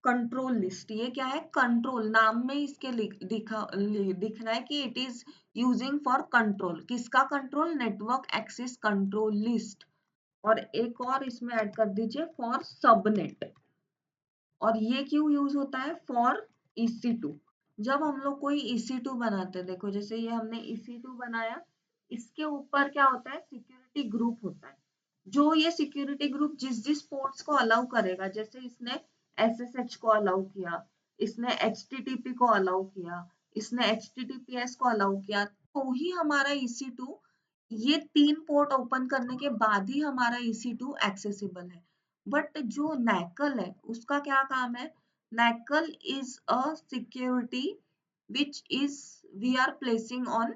control list, ये क्या है, कंट्रोल, नाम में इसके दिख रहा है कि it is using for control, किसका control, network access control list. और एक और इसमें ऐड कर दीजिए, फॉर सबनेट। और ये क्यों यूज होता है, फॉर EC2। जब हम लोग कोई EC2 बनाते हैं, देखो जैसे ये हमने EC2 बनाया, इसके ऊपर क्या होता है, सिक्योरिटी ग्रुप होता है। जो ये सिक्योरिटी ग्रुप जिस जिस पोर्ट्स को अलाउ करेगा, जैसे इसने SSH को अलाउ किया, इसने HTTP को अलाउ किया, इसने HTTPS को अलाउ किया, तो ही हमारा EC2, ये 3 पोर्ट ओपन करने के बाद ही हमारा EC2 एक्सेसिबल है। बट जो नैकल है उसका क्या काम है, NACL is a security which is we are placing on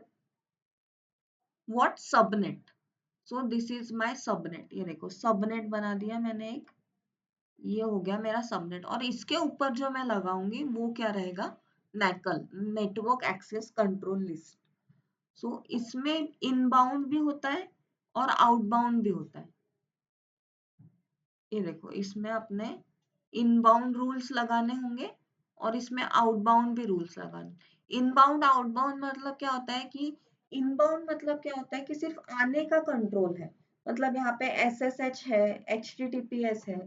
what subnet। so this is my subnet, ये देखो सबनेट बना दिया मैंने एक, ये हो गया मेरा सबनेट, और इसके ऊपर जो मैं लगाऊंगी वो क्या रहेगा, नैकल, नेटवर्क एक्सेस कंट्रोल लिस्ट। सो इसमें इनबाउंड भी होता है और आउटबाउंड भी होता है। ये देखो इसमें अपने इनबाउंड रूल्स लगाने होंगे और इसमें आउटबाउंड भी रूल्स लगाने। इनबाउंड आउटबाउंड मतलब क्या होता है कि, इनबाउंड मतलब क्या होता है कि सिर्फ आने का कंट्रोल है, मतलब यहाँ पे SSH है, HTTPS है,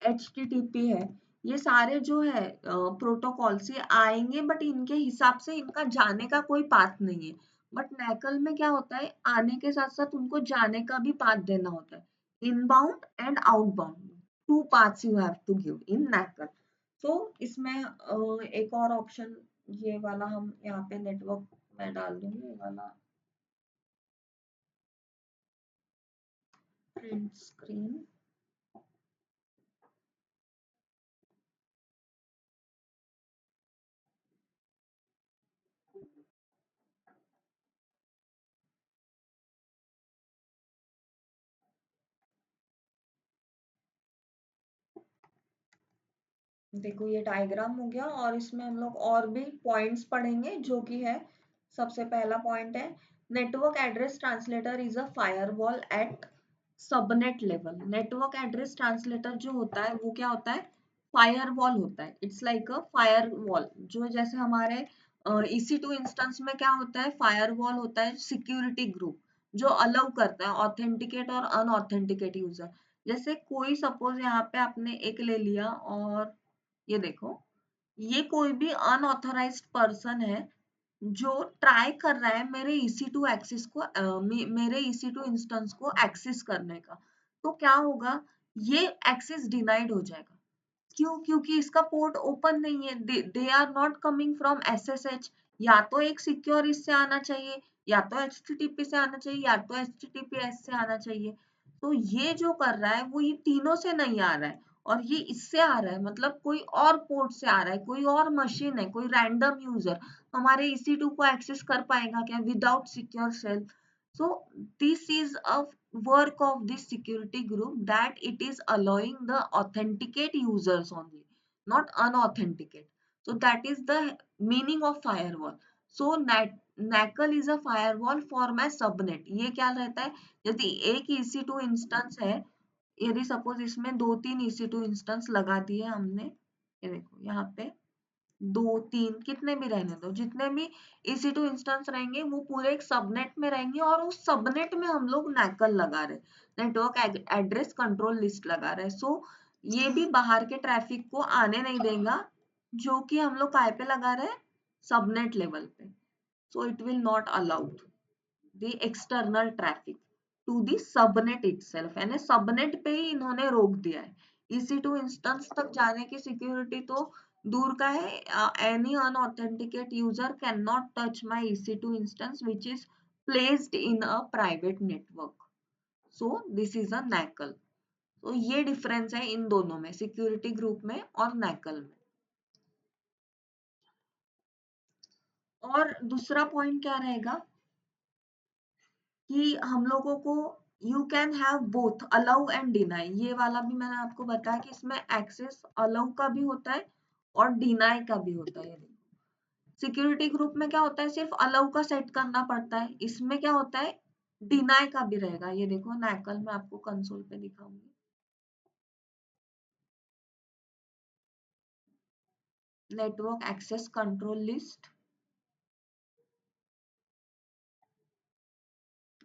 HTTP है, ये सारे जो है प्रोटोकॉल्स, ये आएंगे, बट इनके हिसाब से इनका जाने का कोई पाथ नहीं है। बट नैकल में क्या होता है, आने के साथ साथ उनको जाने का भी पाथ देना होता है, inbound and outbound, two paths you have to give in NACL. तो इसमें एक और ऑप्शन ये वाला हम यहाँ पे नेटवर्क में डाल दूंगी, ये वाला प्रिंट स्क्रीन। देखो ये डायग्राम हो गया, और इसमें हम लोग और भी पॉइंट्स पढ़ेंगे, जो कि है सबसे पहला पॉइंट है network address translator is a firewall at subnet level. Network address translator जो होता है वो क्या होता है, फायरवॉल होता है। इट्स लाइक अ फायरवॉल, जो जैसे हमारे EC2 इंस्टेंस में क्या होता है, फायरवॉल होता है सिक्योरिटी ग्रुप, जो अलाउ करता है ऑथेंटिकेट और अनऑथेंटिकेट यूजर। जैसे कोई सपोज यहाँ पे आपने एक ले लिया, और ये देखो, ये कोई भी अनऑथराइज्ड पर्सन है जो ट्राई कर रहा है मेरे EC2 एक्सेस को, मेरे EC2 इंस्टेंस को एक्सेस करने का, तो क्या होगा, ये एक्सेस डिनाइड हो जाएगा। क्यों? क्योंकि इसका पोर्ट ओपन नहीं है, they are not coming from SSH। या तो एक सिक्योर इससे आना चाहिए, या तो HTTP से आना चाहिए, या तो HTTPS से आना चाहिए। तो ये जो कर रहा है वो ये तीनों से नहीं आ रहा है, और ये इससे आ रहा है, मतलब कोई और पोर्ट से आ रहा है, कोई और मशीन है, कोई रैंडम यूजर हमारे EC2 को एक्सेस कर पाएगा क्या without secure shell? So this is a work of this security group, that it is allowing the authenticate users only, not unauthenticate. So that is the meaning of firewall. So NACL is a firewall for my subnet. ये क्या रहता है, यदि एक EC2 instance है, यदि suppose इसमें 2-3 EC2 instance लगा दिए हमने, ये देखो यहाँ पे 2-3 कितने भी रहने दो, जितने भी EC2 इंस्टेंस रहेंगे वो पूरे एक सबनेट में रहेंगे, और उस सबनेट में हम लोग NACL लगा रहे, नेटवर्क एड्रेस कंट्रोल लिस्ट लगा रहे। सो ये भी बाहर के ट्रैफिक को आने नहीं देगा, जो कि हम लोग काय पे लगा रहे हैं, सबनेट लेवल पे। सो it will not allowed the external traffic to the subnet itself, यानी सबनेट पे ही इन्होंने रोक दिया है। EC2 इंस्टेंस तक जाने की सिक्योरिटी तो दूर का है, any unauthenticate user cannot touch my EC2 instance which is placed in a private network. So this is a NACL. तो ये डिफरेंस है इन दोनों में, सिक्योरिटी ग्रुप में और NACL में। और दूसरा पॉइंट क्या रहेगा कि हम लोगों को you can have both allow and deny. ये वाला भी मैंने आपको बताया कि इसमें एक्सेस अलाउ का भी होता है और डिनाई का भी होता है। सिक्योरिटी ग्रुप में क्या होता है, सिर्फ अलाउ का सेट करना पड़ता है, इसमें क्या होता है, डिनाई का भी रहेगा। ये देखो NACL में आपको कंसोल पे दिखाऊंगी, नेटवर्क एक्सेस कंट्रोल लिस्ट।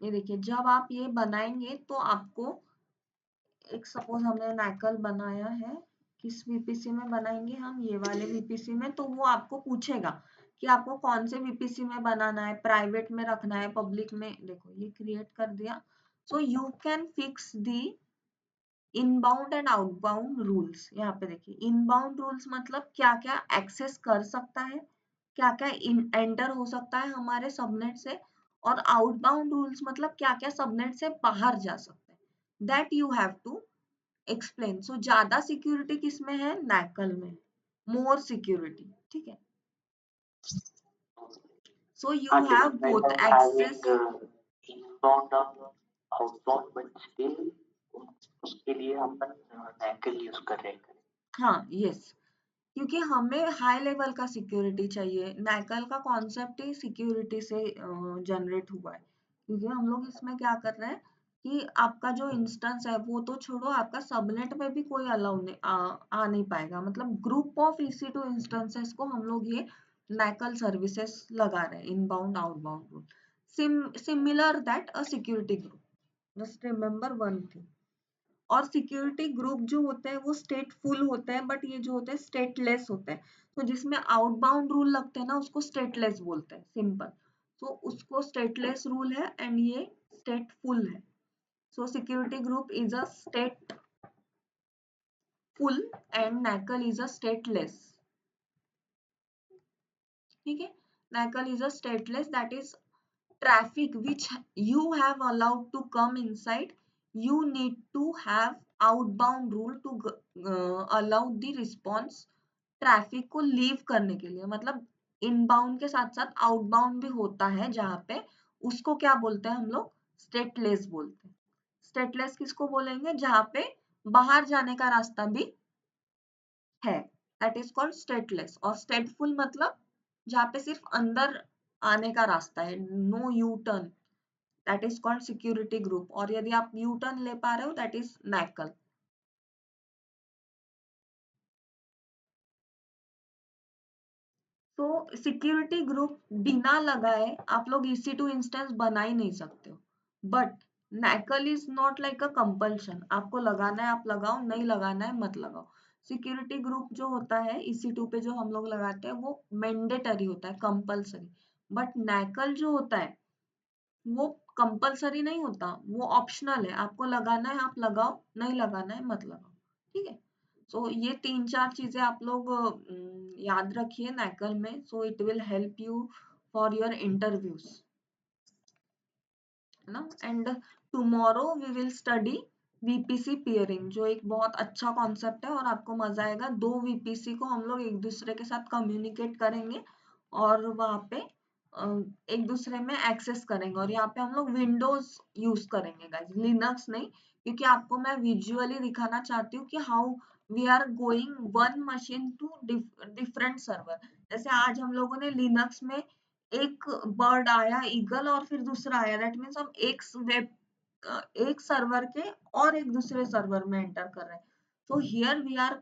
ये देखिए, जब आप ये बनाएंगे तो आपको, एक सपोज हमने NACL बनाया है, किस VPC में बनाएंगे हम, ये वाले VPC में, तो वो आपको पूछेगा कि आपको कौन से VPC में बनाना है, प्राइवेट में रखना है, पब्लिक में। देखो ये क्रिएट कर दिया। So you can fix the inbound and outbound rules. यहाँ पे देखिए, इनबाउंड रूल्स मतलब क्या क्या एक्सेस कर सकता है, क्या क्या एंटर हो सकता है हमारे सबनेट से, और आउटबाउंड रूल्स मतलब क्या क्या सबनेट से बाहर जा सकता है, that you have to explain. So ज्यादा सिक्योरिटी किसमें है, NACL में, मोर सिक्योरिटी, ठीक है। सो हाँ, you have despite both of access. having inbound और outbound, but still उसके लिए अपन NACL यूज कर रहे हैं। हाँ यस, क्योंकि हमें हाई लेवल का सिक्योरिटी चाहिए। NACL का कॉन्सेप्ट ही सिक्योरिटी से जनरेट हुआ है, क्योंकि हम लोग इसमें क्या कर रहे हैं कि आपका जो इंस्टेंस है वो तो छोड़ो, आपका सबनेट में भी कोई अलाउ नहीं आ नहीं पाएगा, मतलब ग्रुप ऑफ EC2 इंस्टेंसेस को हम लोग ये NACL सर्विसेज लगा रहे हैं, inbound outbound rule, similar that a security group. Just remember one thing. और सिक्योरिटी ग्रुप जो होते हैं वो स्टेटफुल होते हैं, बट ये जो होते हैं स्टेटलेस होते हैं। तो जिसमें आउटबाउंड रूल लगते हैं ना, उसको स्टेटलेस बोलते हैं, सिंपल। तो उसको स्टेटलेस रूल है, एंड ये स्टेटफुल है। So security group is a स्टेटफुल and NACL is a stateless. ठीक है। NACL is a stateless, that is traffic which you have allowed to come inside. You need to have outbound rule to allow the response traffic को leave करने के लिए। मतलब inbound के साथ साथ आउटबाउंड भी होता है जहां पे, उसको क्या बोलते हैं हम लोग, स्टेटलेस बोलते हैं। स्टेटलेस किसको बोलेंगे, जहां पे बाहर जाने का रास्ता भी है, दैट इज कॉल्ड स्टेटलेस। और स्टेटफुल मतलब जहां पे सिर्फ अंदर आने का रास्ता है, no U turn, that is called security group. और यदि आप यू टर्न ले पा रहे हो, दैट इज नैकल। तो सिक्योरिटी ग्रुप बिना लगाए आप लोग EC2 इंस्टेंस बना ही नहीं सकते हो। But NACL is not like a compulsion, आपको लगाना है आप लगाओ, नहीं लगाना है मत लगाओ। सिक्योरिटी ग्रुप जो होता है EC2 पे जो हम लोग लगाते हैं वो मैंडेटरी होता है, कंपल्सरी। बट नैकल जो होता है वो कंपल्सरी नहीं होता, वो ऑप्शनल है, आपको लगाना है आप लगाओ, नहीं लगाना है मत लगाओ। ठीक है। सो ये 3-4 चीजें आप लोग याद रखिए नैकल में, so it will help you for your interviews, है ना। And tomorrow we will study VPC pairing, जो एक बहुत अच्छा कॉन्सेप्ट है और आपको मजा आएगा। 2 VPC को हम लोग एक दूसरे के साथ कम्युनिकेट करेंगे और वहां पे एक दूसरे में एक्सेस करेंगे। और यहाँ पे हम लोग विंडोज यूज करेंगे गाइस, लिनक्स नहीं, क्योंकि आपको मैं विजुअली दिखाना चाहती हूँ कि how we are going one machine to different server. जैसे आज हम लोगों ने लिनक्स में एक बर्ड आया ईगल और फिर दूसरा आया, दैट मीन्स हम एक सर्वर के और एक दूसरे सर्वर में एंटर कर रहे हैं। So here we are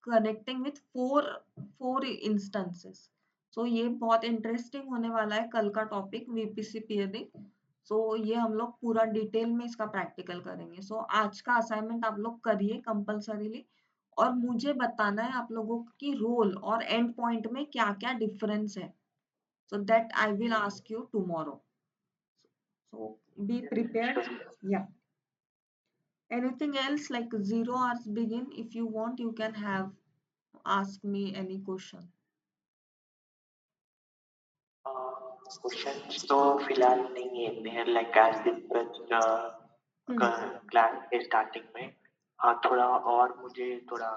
connecting with four instances. So ये बहुत इंटरेस्टिंग होने वाला है कल का टॉपिक, VPC पेयरिंग। सो ये हम लोग पूरा डिटेल में इसका प्रैक्टिकल करेंगे। सो आज का असाइनमेंट आप लोग करिए कंपल्सरीली, और मुझे बताना है आप लोगों की रोल और एंड पॉइंट में क्या क्या डिफरेंस है, so that I will ask you tomorrow. So be prepared. Sure. Yeah. Anything else, like 0 hours begin? If you want, you can have ask me any question. Questions तो फिलहाल नहीं है, there like as discussed Hmm. Class के starting में। हाँ, थोड़ा और मुझे थोड़ा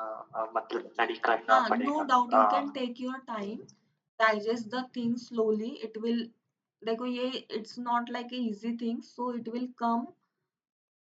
मतलब स्टडी करना हाँ, no पड़ेगा। doubt you can take your time, digest the thing slowly. It will, देखो ये it's not like a easy thing, so it will come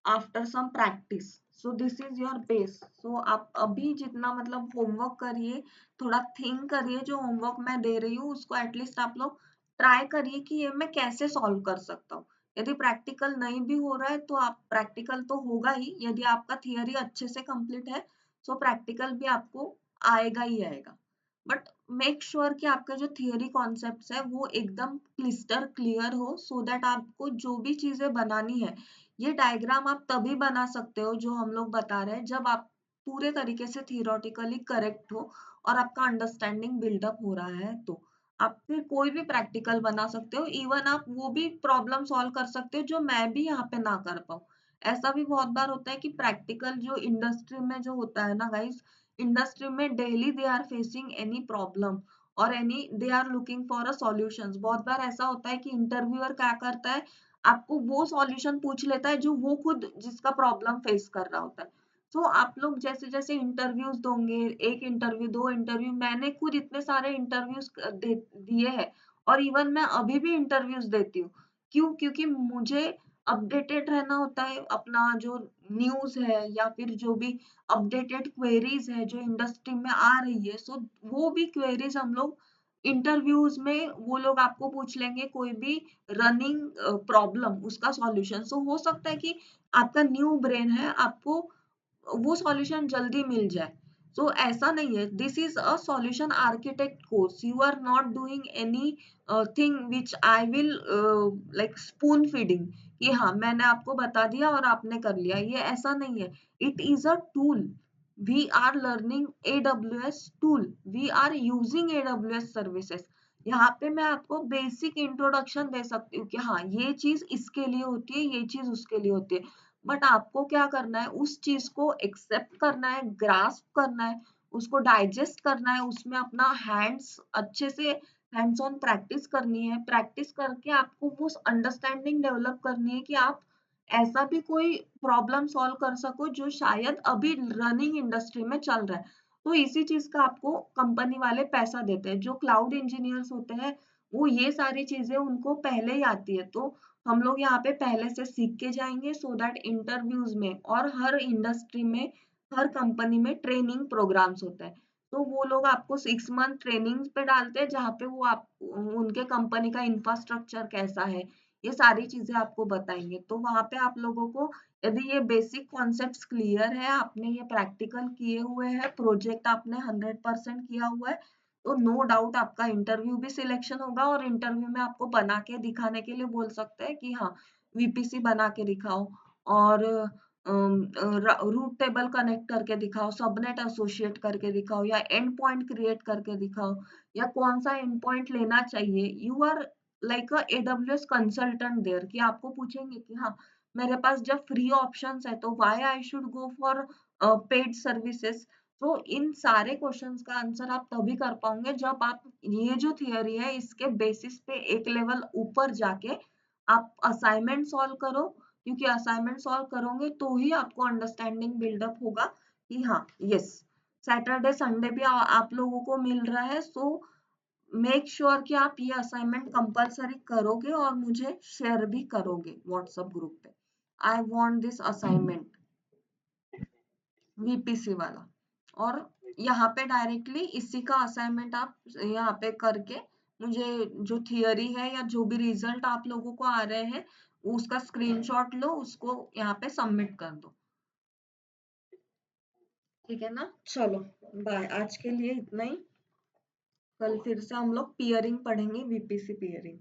after some practice. So this is your base. So आप अभी जितना मतलब homework करिए, थोड़ा think करिए, जो होमवर्क मैं दे रही हूँ उसको एटलीस्ट आप लोग ट्राई करिए कि ये मैं कैसे सॉल्व कर सकता हूँ। यदि प्रैक्टिकल नहीं भी हो रहा है तो आप, प्रैक्टिकल तो होगा ही, यदि आपका थियरी अच्छे से कंप्लीट है सो प्रैक्टिकल भी आपको आएगा ही आएगा। बट मेक श्योर कि आपका जो थियरी कॉन्सेप्ट्स है वो एकदम क्लिस्टर क्लियर हो, सो दैट आपको जो भी चीजें बनानी है, ये डायग्राम आप तभी बना सकते हो जो हम लोग बता रहे हैं, जब आप पूरे तरीके से थियोरेटिकली करेक्ट हो और आपका अंडरस्टैंडिंग बिल्डअप हो रहा है, तो आप फिर कोई भी प्रैक्टिकल बना सकते हो। इवन आप वो भी प्रॉब्लम सॉल्व कर सकते हो जो मैं भी यहाँ पे ना कर पाऊँ। ऐसा भी बहुत बार होता है कि प्रैक्टिकल जो इंडस्ट्री में जो होता है ना गाइस, इंडस्ट्री में daily they are facing any problem और any they are looking for a solutions. बहुत बार ऐसा होता है कि इंटरव्यूअर क्या करता है, आपको वो सॉल्यूशन पूछ लेता है जो वो खुद जिसका प्रॉब्लम फेस कर रहा होता है। तो आप लोग जैसे जैसे इंटरव्यूज दोगे, एक इंटरव्यू, 2 इंटरव्यू, मैंने खुद इतने सारे इंटरव्यूज दिए हैं और इवन मैं अभी भी इंटरव्यूज देती हूँ। क्यों? क्योंकि मुझे अपडेटेड रहना होता है, अपना जो न्यूज है या फिर जो भी अपडेटेड क्वेरीज है जो इंडस्ट्री में आ रही है, सो वो भी क्वेरीज हम लोग इंटरव्यूज में वो लोग आपको पूछ लेंगे, कोई भी रनिंग प्रॉब्लम उसका सॉल्यूशन। सो हो सकता है कि आपका न्यू ब्रेन है, आपको वो सॉल्यूशन जल्दी मिल जाए। सो ऐसा नहीं है, this is a solution architect course, you are not doing anything which I will like spoon feeding, कि हाँ मैंने आपको बता दिया और आपने कर लिया, ये ऐसा नहीं है। It is a tool, we are learning AWS tool, we are using AWS services. यहाँ पे मैं आपको बेसिक इंट्रोडक्शन दे सकती हूँ कि हाँ ये चीज इसके लिए होती है, ये चीज उसके लिए होती है। बट आपको क्या करना है, उस चीज को एक्सेप्ट करना है, ग्रास्प करना है, उसको डाइजेस्ट करना है, उसमें अपना हैंड्स अच्छे से हैंड्स ऑन प्रैक्टिस करनी है, प्रैक्टिस करके आपको वो अंडरस्टैंडिंग डेवलप करनी है कि आप ऐसा भी कोई प्रॉब्लम सॉल्व कर सको जो शायद अभी रनिंग इंडस्ट्री में चल रहा है। तो इसी चीज का आपको कंपनी वाले पैसा देते हैं। जो क्लाउड इंजीनियर्स होते हैं वो ये सारी चीजें उनको पहले ही आती है, तो हम लोग यहाँ पे पहले से सीख के जाएंगे सो दैट इंटरव्यूज में और हर इंडस्ट्री में, हर कंपनी में ट्रेनिंग प्रोग्राम्स होते हैं। तो वो लोग आपको 6 मंथ ट्रेनिंग पे डालते हैं जहाँ पे वो आप उनके कंपनी का इंफ्रास्ट्रक्चर कैसा है ये सारी चीजें आपको बताएंगे। तो वहां पे आप लोगों को यदि ये बेसिक कॉन्सेप्ट्स क्लियर है, आपने ये प्रैक्टिकल किए हुए हैं, प्रोजेक्ट आपने 100% किया हुआ है, तो नो डाउट आपका इंटरव्यू भी सिलेक्शन होगा। और इंटरव्यू में आपको बना के दिखाने के लिए बोल सकते हैं कि हाँ वीपीसी बना के दिखाओ और रूट टेबल कनेक्ट करके दिखाओ, सबनेट एसोसिएट करके दिखाओ, या एंड पॉइंट क्रिएट करके दिखाओ, या कौन सा एंड पॉइंट लेना चाहिए। You are like a AWS consultant there, कि आपको पूछेंगे कि हाँ मेरे पास जब फ्री ऑप्शंस है तो why I should go for paid services. तो इन सारे क्वेश्चंस का आंसर आप तभी कर पाओगे जब आप ये जो थियरी है इसके बेसिस पे एक लेवल ऊपर जाके आप असाइनमेंट सॉल्व करो, क्योंकि असाइनमेंट सॉल्व करोगे तो ही आपको अंडरस्टैंडिंग बिल्डअप होगा कि हाँ यस सैटरडे संडे भी आप लोगों को मिल रहा है। सो मेक श्योर कि आप ये असाइनमेंट कंपलसरी करोगे और मुझे शेयर भी करोगे व्हाट्सएप ग्रुप पे। I want this assignment VPC वाला। और यहाँ पे डायरेक्टली इसी का असाइनमेंट आप यहाँ पे करके मुझे जो थियरी है या जो भी रिजल्ट आप लोगों को आ रहे हैं उसका स्क्रीनशॉट लो, उसको यहाँ पे सबमिट कर दो। ठीक है ना, चलो बाय, आज के लिए इतना ही। कल फिर से हम लोग पियरिंग पढ़ेंगे, VPC peering.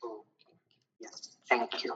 Okay, thank you.